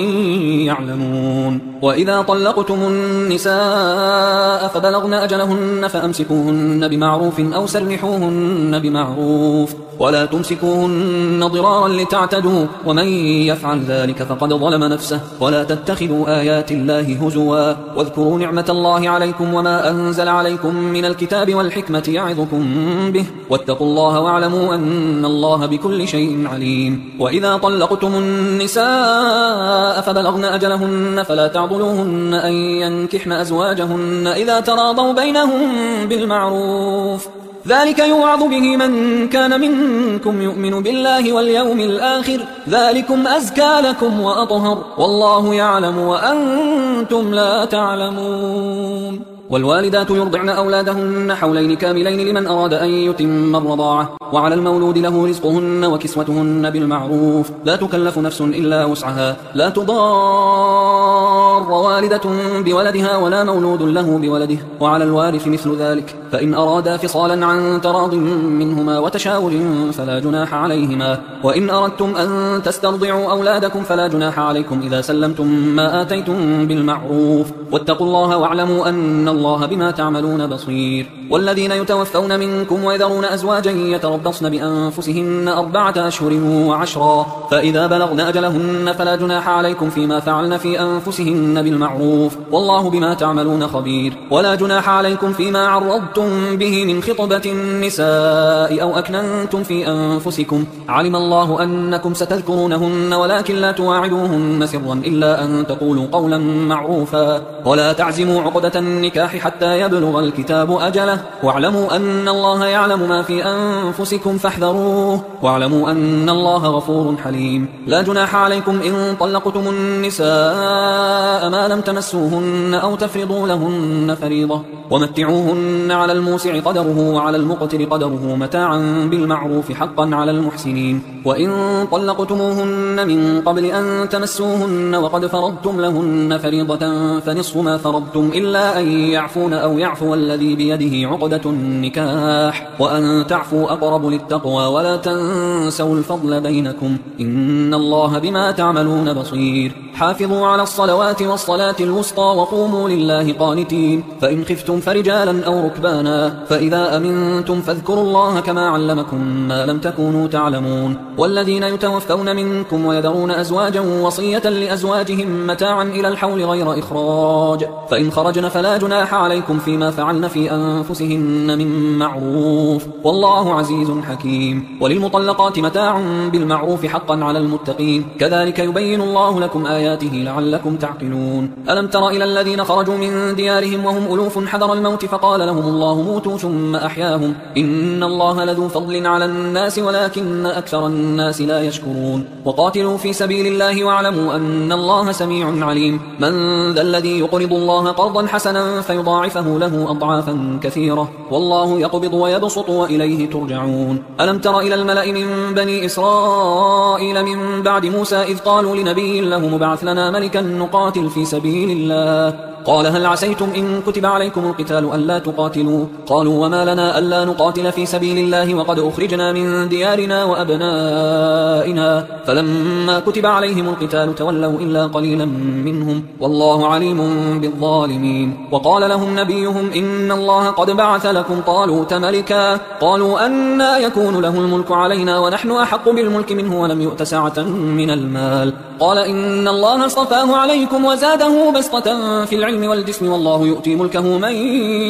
A: يعلمون وإذا طلقتم النساء فبلغن أجلهن فأمسكوهن بمعروف أو سرحوهن بمعروف ولا تمسكوهن ضرارا لتعتدوا ومن يفعل ذلك فقد ظلم نفسه ولا تتخذوا آيات الله هزوا واذكروا نعمة الله عليكم وما أنزل عليكم من الكتاب والحكمة يعظكم به واتقوا الله واعلموا أن الله بكل شيء عليم وإذا طلقتم النساء فبلغن أجلهن فلا تعضلوهن أن ينكحن أزواجهن إذا تراضوا بينهم بالمعروف ذلك يوعظ به من كان منكم يؤمن بالله واليوم الآخر ذلكم أزكى لكم وأطهر والله يعلم وأنتم لا تعلمون والوالدات يرضعن أولادهن حولين كاملين لمن أراد أن يتم الرضاعة وعلى المولود له رزقهن وكسوتهن بالمعروف لا تكلف نفس إلا وسعها لا تضار تضار والدة بولدها ولا مولود له بولده، وعلى الوارث مثل ذلك، فإن أرادا فصالا عن تراض منهما وتشاور فلا جناح عليهما. وإن أردتم أن تسترضعوا أولادكم فلا جناح عليكم إذا سلمتم ما آتيتم بالمعروف، واتقوا الله واعلموا أن الله بما تعملون بصير. والذين يتوفون منكم ويذرون أزواجا يتربصن بأنفسهن 4 أشهر و10، فإذا بلغن أجلهن فلا جناح عليكم فيما فعلن في أنفسهن بالمعروف، والله بما تعملون خبير. ولا جناح عليكم فيما عرضتم به من خطبة النساء أو أكننتم في أنفسكم، علم الله أنكم ستذكرونهن ولكن لا تواعدوهن سرا إلا أن تقولوا قولا معروفا، ولا تعزموا عقدة النكاح حتى يبلغ الكتاب أجله، واعلموا أن الله يعلم ما في أنفسكم فاحذروه، واعلموا أن الله غفور حليم. لا جناح عليكم إن طلقتم النساء ما لم تمسوهن أو تفرضوا لهن فريضة، ومتعوهن على الموسع قدره وعلى المقتر قدره متاعا بالمعروف حقا على المحسنين. وإن طلقتموهن من قبل أن تمسوهن وقد فرضتم لهن فريضة فنصف ما فرضتم إلا أن يعفون أو يعفو الذي بيده عقدة النكاح، وأن تعفوا أقرب للتقوى، ولا تنسوا الفضل بينكم، إن الله بما تعملون بصير. حافظوا على الصلوات والصلاة الوسطى وقوموا لله قانتين، فإن خفتم فرجالا أو ركبانا، فإذا أمنتم فاذكروا الله كما علمكم ما لم تكونوا تعلمون. والذين يتوفون منكم ويذرون أزواجا وصية لأزواجهم متاعا إلى الحول غير إخراج، فإن خرجن فلا جناح عليكم فيما فعلن في أنفسهن من معروف، والله عزيز حكيم. وللمطلقات متاع بالمعروف حقا على المتقين، كذلك يبين الله لكم آياته لعلكم تعقلون. ألم تر إلى الذين خرجوا من ديارهم وهم ألوف حذر الموت فقال لهم الله موتوا ثم أحياهم، إن الله لذو فضل على الناس ولكن أكثر الناس لا يشكرون. وقاتلوا في سبيل الله واعلموا أن الله سميع عليم. من ذا الذي يقرض الله قرضا حسنا فيضاعفه له أضعافا كثيرة، والله يقبض ويبسط وإليه ترجعون. ألم تر إلى الملأ من بني إسرائيل من بعد موسى إذ قالوا لنبي له مبعث لنا ملكا نقاتل في سبيل الله، قال هل عسيتم إن كتب عليكم القتال ألا تقاتلوا؟ قالوا وما لنا ألا نقاتل في سبيل الله وقد أخرجنا من ديارنا وأبنائنا، فلما كتب عليهم القتال تولوا إلا قليلا منهم، والله عليم بالظالمين. وقال لهم نبيهم إن الله قد بعث لكم طالوت ملكا، قالوا أنى يكون له الملك علينا ونحن أحق بالملك منه ولم يؤت سعة من المال، قال إن الله اصطفاه عليكم وزاده بسطة في العلم والجسم، والله يؤتي ملكه من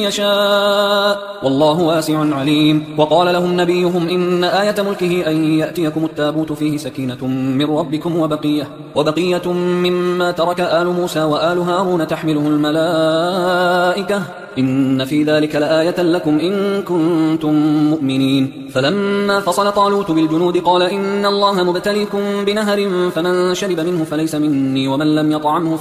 A: يشاء والله واسع عليم. وقال لهم نبيهم إن آية ملكه أن يأتيكم التابوت فيه سكينة من ربكم وبقية مما ترك آل موسى وآل هارون تحمله الملائكة، إن في ذلك لآية لكم إن كنتم مؤمنين. فلما فصل طالوت بالجنود قال إن الله مبتليكم بنهر فمن شرب منه فليس مني ومن لم يطعمه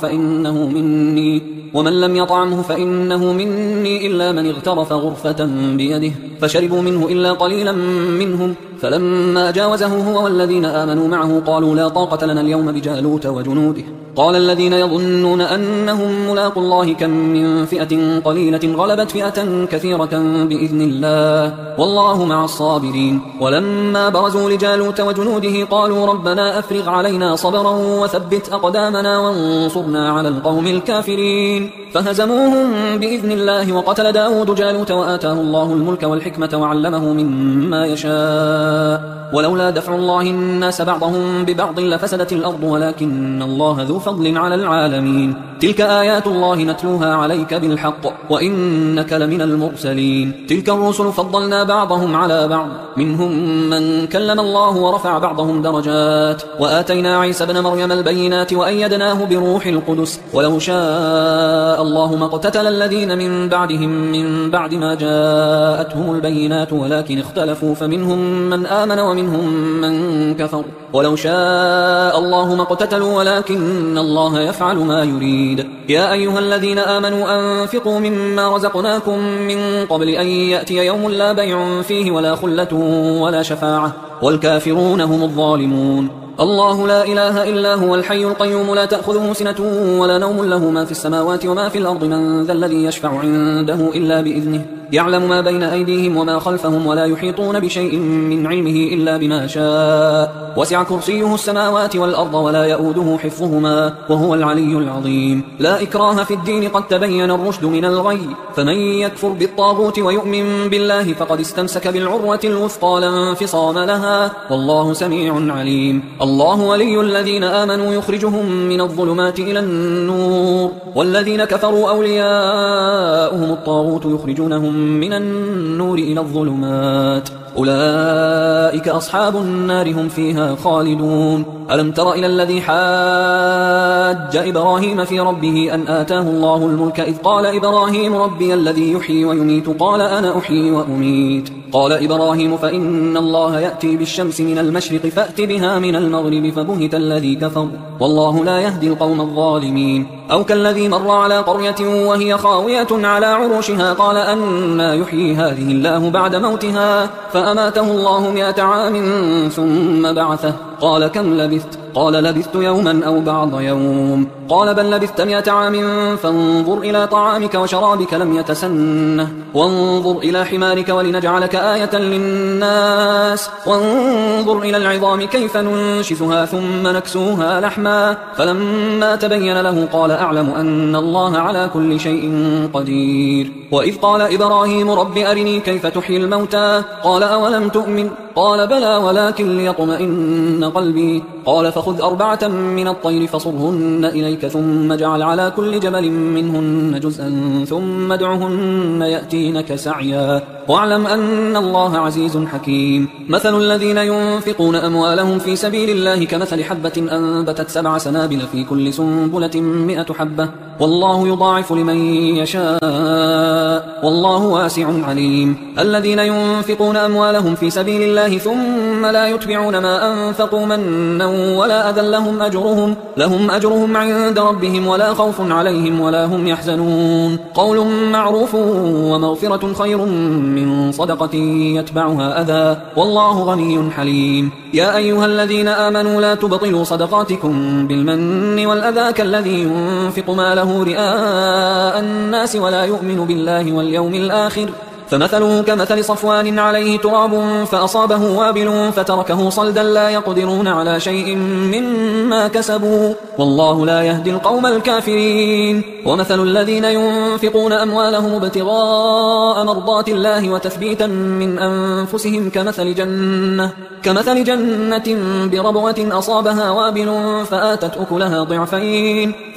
A: فإنه مني إلا من اغترف غرفة بيده، فشربوا منه إلا قليلا منهم. فلما جاوزه هو والذين آمنوا معه قالوا لا طاقة لنا اليوم بجالوت وجنوده، قال الذين يظنون أنهم ملاقوا الله كم من فئة قليلة غلبت فئة كثيرة بإذن الله والله مع الصابرين. ولما برزوا لجالوت وجنوده قالوا ربنا أفرغ علينا صبرا وثبت أقدامنا وانصرنا على القوم الكافرين، فهزموهم بإذن الله. وقتل داود جالوت وآتاه الله الملك والحكمة وعلمه مما يشاء، ولولا دفع الله الناس بعضهم ببعض لفسدت الأرض ولكن الله ذو فضل على العالمين. تلك آيات الله نتلوها عليك بالحق وإنك لمن المرسلين. تلك الرسل فضلنا بعضهم على بعض، منهم من كلم الله ورفع بعضهم درجات، وآتينا عيسى بن مريم البينات وأيدناه بروح القدس، ولو شاء الله ما اقتتل الذين من بعدهم من بعد ما جاءتهم البينات ولكن اختلفوا فمنهم من آمن ومنهم من كفر، ولو شاء الله ما اقتتلوا ولكن الله يفعل ما يريد. يا أيها الذين آمنوا أنفقوا مما رزقناكم من قبل أن يأتي يوم لا بيع فيه ولا خلة ولا شفاعة والكافرون هم الظالمون. الله لا إله إلا هو الحي القيوم لا تأخذه سنة ولا نوم له ما في السماوات وما في الأرض من ذا الذي يشفع عنده إلا بإذنه يعلم ما بين أيديهم وما خلفهم ولا يحيطون بشيء من علمه إلا بما شاء وسع كرسيه السماوات والأرض ولا يؤوده حفظهما وهو العلي العظيم لا إكراه في الدين قد تبين الرشد من الغي فمن يكفر بالطاغوت ويؤمن بالله فقد استمسك بالعروة الوثقى لا انفصام لها والله سميع عليم الله ولي الذين آمنوا يخرجهم من الظلمات إلى النور والذين كفروا أولياؤهم الطاغوت يخرجونهم من النور إلى الظلمات أولئك أصحاب النار هم فيها خالدون ألم تر إلى الذي حاج إبراهيم في ربه أن آتاه الله الملك إذ قال إبراهيم ربي الذي يحيي ويميت قال أنا أحيي وأميت قال إبراهيم فإن الله يأتي بالشمس من المشرق فأت بها من المغرب فبهت الذي كفر والله لا يهدي القوم الظالمين أو كالذي مر على قرية وهي خاوية على عروشها قال أنى يحيي هذه الله بعد موتها فأماته الله 100 عام ثم بعثه قال كم لبثت قال لبثت يوما أو بعض يوم قال بل لبثت 100 عام فانظر إلى طعامك وشرابك لم يتسنه وانظر إلى حمارك ولنجعلك آية للناس وانظر إلى العظام كيف ننشزها ثم نكسوها لحما فلما تبين له قال أعلم أن الله على كل شيء قدير وإذ قال إبراهيم رب أرني كيف تحيي الموتى قال أولم تؤمن قال بلى ولكن ليطمئن قلبي قال فخذ 4 من الطير فصرهن إليك ثم اجعل على كل جبل منهن جزءا ثم ادعهن يأتينك سعيا واعلم أن الله عزيز حكيم مثل الذين ينفقون أموالهم في سبيل الله كمثل حبة أنبتت 7 سنابل في كل سنبلة 100 حبة والله يضاعف لمن يشاء والله واسع عليم الذين ينفقون أموالهم في سبيل الله ثم لا يتبعون ما أنفقوا منا ولا أذى لهم أجرهم عند ربهم ولا خوف عليهم ولا هم يحزنون قول معروف ومغفرة خير من صدقة يتبعها أذى والله غني حليم يا أيها الذين آمنوا لا تبطلوا صدقاتكم بالمن والأذى كالذي ينفق ماله رئاء الناس ولا يؤمن بالله واليوم الآخر فمثله كمثل صفوان عليه تراب فأصابه وابل فتركه صلدا لا يقدرون على شيء مما كسبوا والله لا يهدي القوم الكافرين ومثل الذين ينفقون أموالهم ابتغاء مرضات الله وتثبيتا من أنفسهم كمثل جنة بربوة أصابها وابل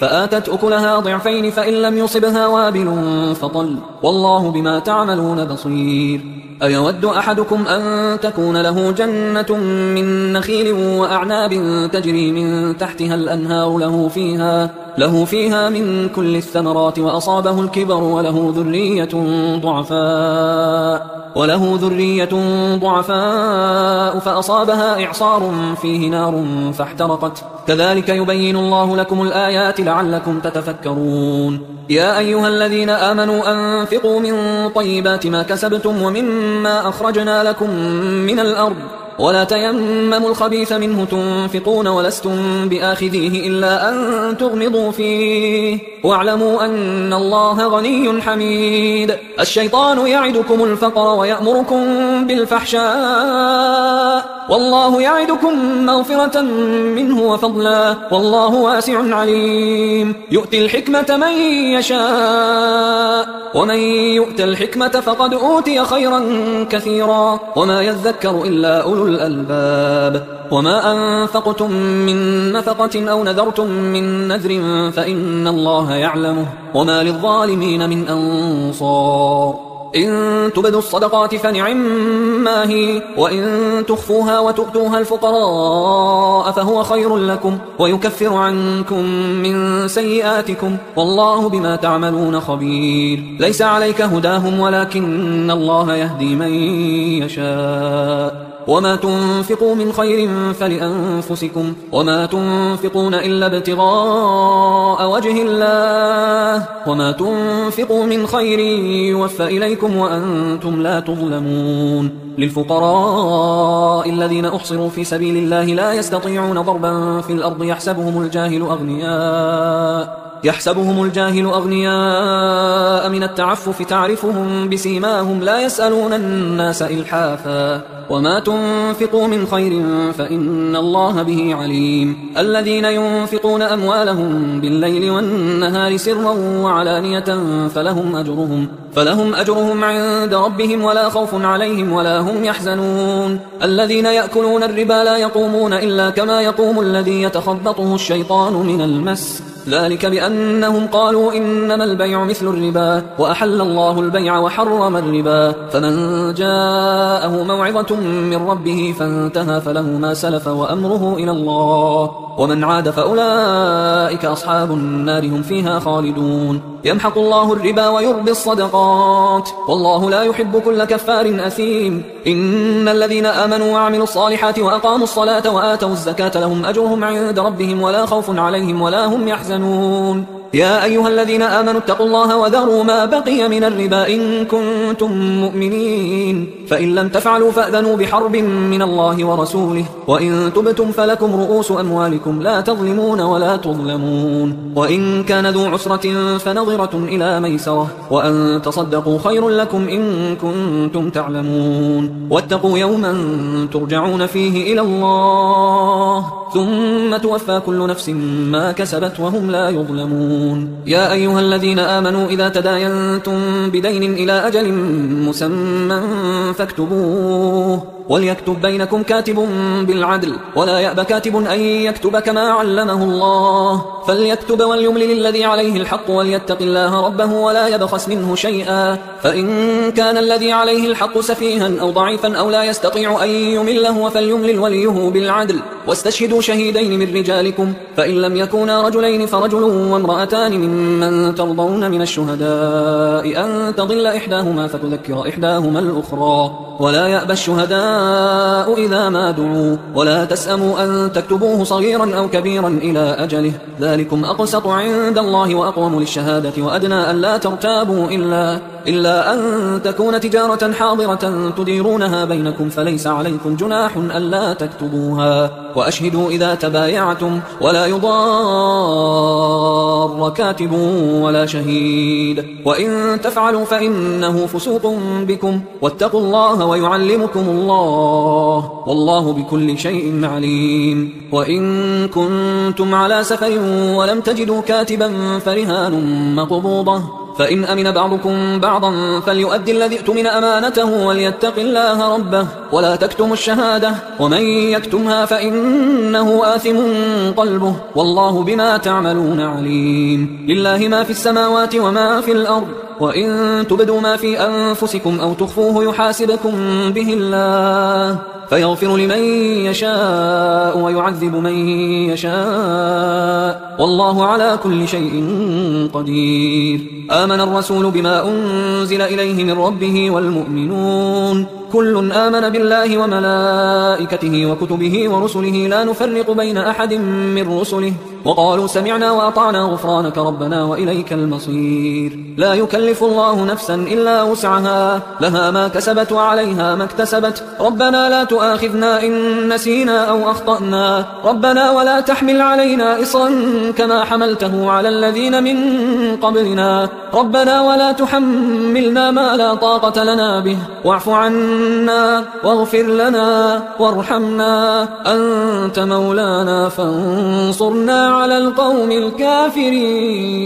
A: فآتت أكلها ضعفين فإن لم يصبها وابل فطل والله بما تعملون بصير أيود أحدكم أن تكون له جنة من نخيل وأعناب تجري من تحتها الأنهار له فيها من كل الثمرات وأصابه الكبر وله ذرية ضعفاء فأصابها إعصار فيه نار فاحترقت كذلك يبين الله لكم الآيات لعلكم تتفكرون يا أيها الذين آمنوا أنفقوا من طيبات ما كسبتم ومما أخرجنا لكم من الأرض ولا تيمموا الخبيث منه تنفقون ولستم بآخذيه إلا أن تغمضوا فيه واعلموا أن الله غني حميد الشيطان يعدكم الفقر ويأمركم بالفحشاء والله يعدكم مغفرة منه وفضلا والله واسع عليم يؤتي الحكمة من يشاء ومن يؤت الحكمة فقد أوتي خيرا كثيرا وما يذكر إلا أولو الألباب وما أنفقتم من نفقة أو نذرتم من نذر فإن الله يعلمه وما للظالمين من أنصار إن تبدوا الصدقات فنعما هي وإن تخفوها وتؤتوها الفقراء فهو خير لكم ويكفر عنكم من سيئاتكم والله بما تعملون خبير ليس عليك هداهم ولكن الله يهدي من يشاء وما تنفقوا من خير فلأنفسكم وما تنفقون إلا ابتغاء وجه الله وما تنفقوا من خير يوفى إليكم وأنتم لا تظلمون للفقراء الذين أحصروا في سبيل الله لا يستطيعون ضربا في الأرض يحسبهم الجاهل أغنياء من التعفف تعرفهم بسيماهم لا يسألون الناس إلحافا وما تنفقوا من خير فإن الله به عليم الذين ينفقون أموالهم بالليل والنهار سرا وعلانية فلهم أجرهم عند ربهم ولا خوف عليهم ولا هم يحزنون الذين يأكلون الربا لا يقومون إلا كما يقوم الذي يتخبطه الشيطان من المس ذلك بأنهم قالوا إنما البيع مثل الربا وأحل الله البيع وحرم الربا فمن جاءه موعظة من ربه فانتهى فله ما سلف وأمره إلى الله ومن عاد فأولئك أصحاب النار هم فيها خالدون يمحق الله الربا ويربي الصدقات والله لا يحب كل كفار أثيم إن الذين آمنوا وعملوا الصالحات وأقاموا الصلاة وآتوا الزكاة لهم أجرهم عند ربهم ولا خوف عليهم ولا هم يحزنون يا أيها الذين آمنوا اتقوا الله وذروا ما بقي من الربا إن كنتم مؤمنين فإن لم تفعلوا فأذنوا بحرب من الله ورسوله وإن تبتم فلكم رؤوس أموالكم لا تظلمون ولا تظلمون وإن كان ذو عسرة فنظرة إلى ميسرة وأن تصدقوا خير لكم إن كنتم تعلمون واتقوا يوما ترجعون فيه إلى الله ثم توفى كل نفس ما كسبت وهم لا يظلمون يا أيها الذين آمنوا إذا تداينتم بدين إلى أجل مسمى فاكتبوه وليكتب بينكم كاتب بالعدل ولا يأب كاتب أن يكتب كما علمه الله فليكتب وليملل الذي عليه الحق وليتق الله ربه ولا يبخس منه شيئا فإن كان الذي عليه الحق سفيها أو ضعيفا أو لا يستطيع أن يمله فليملل وليه بالعدل واستشهدوا شهيدين من رجالكم فإن لم يكونا رجلين فرجل وامرأتان ممن ترضون من الشهداء أن تضل إحداهما فتذكر إحداهما الأخرى ولا يأبى الشهداء إذا ما دعوا ولا تسأموا أن تكتبوه صغيرا أو كبيرا إلى أجله ذلكم أقسط عند الله وأقوم للشهادة وأدنى أن لا ترتابوا إلا أن تكون تجارة حاضرة تديرونها بينكم فليس عليكم جناح ألا تكتبوها وأشهدوا إذا تبايعتم ولا يضار كاتب ولا شهيد وإن تفعلوا فإنه فسوق بكم واتقوا الله ويعلمكم الله والله بكل شيء عليم وإن كنتم على سفر ولم تجدوا كاتبا فرهان مقبوضة فإن أمن بعضكم بعضا فليؤدي الذي اؤتمن أمانته وليتق الله ربه ولا تكتموا الشهادة ومن يكتمها فإنه آثم قلبه والله بما تعملون عليم لله ما في السماوات وما في الأرض وإن تبدوا ما في أنفسكم أو تخفوه يحاسبكم به الله فيغفر لمن يشاء ويعذب من يشاء والله على كل شيء قدير آمن الرسول بما أنزل إليه من ربه والمؤمنون كل آمن بالله وملائكته وكتبه ورسله لا نفرق بين أحد من رسله وقالوا سمعنا وأطعنا غفرانك ربنا وإليك المصير لا يكلف الله نفسا إلا وسعها لها ما كسبت وعليها ما اكتسبت ربنا لا تؤاخذنا إن نسينا أو أخطأنا ربنا ولا تحمل علينا إصرا كما حملته على الذين من قبلنا ربنا ولا تحملنا ما لا طاقة لنا به واعف عنا واغفر لنا وارحمنا أنت مولانا فانصرنا على القوم الكافرين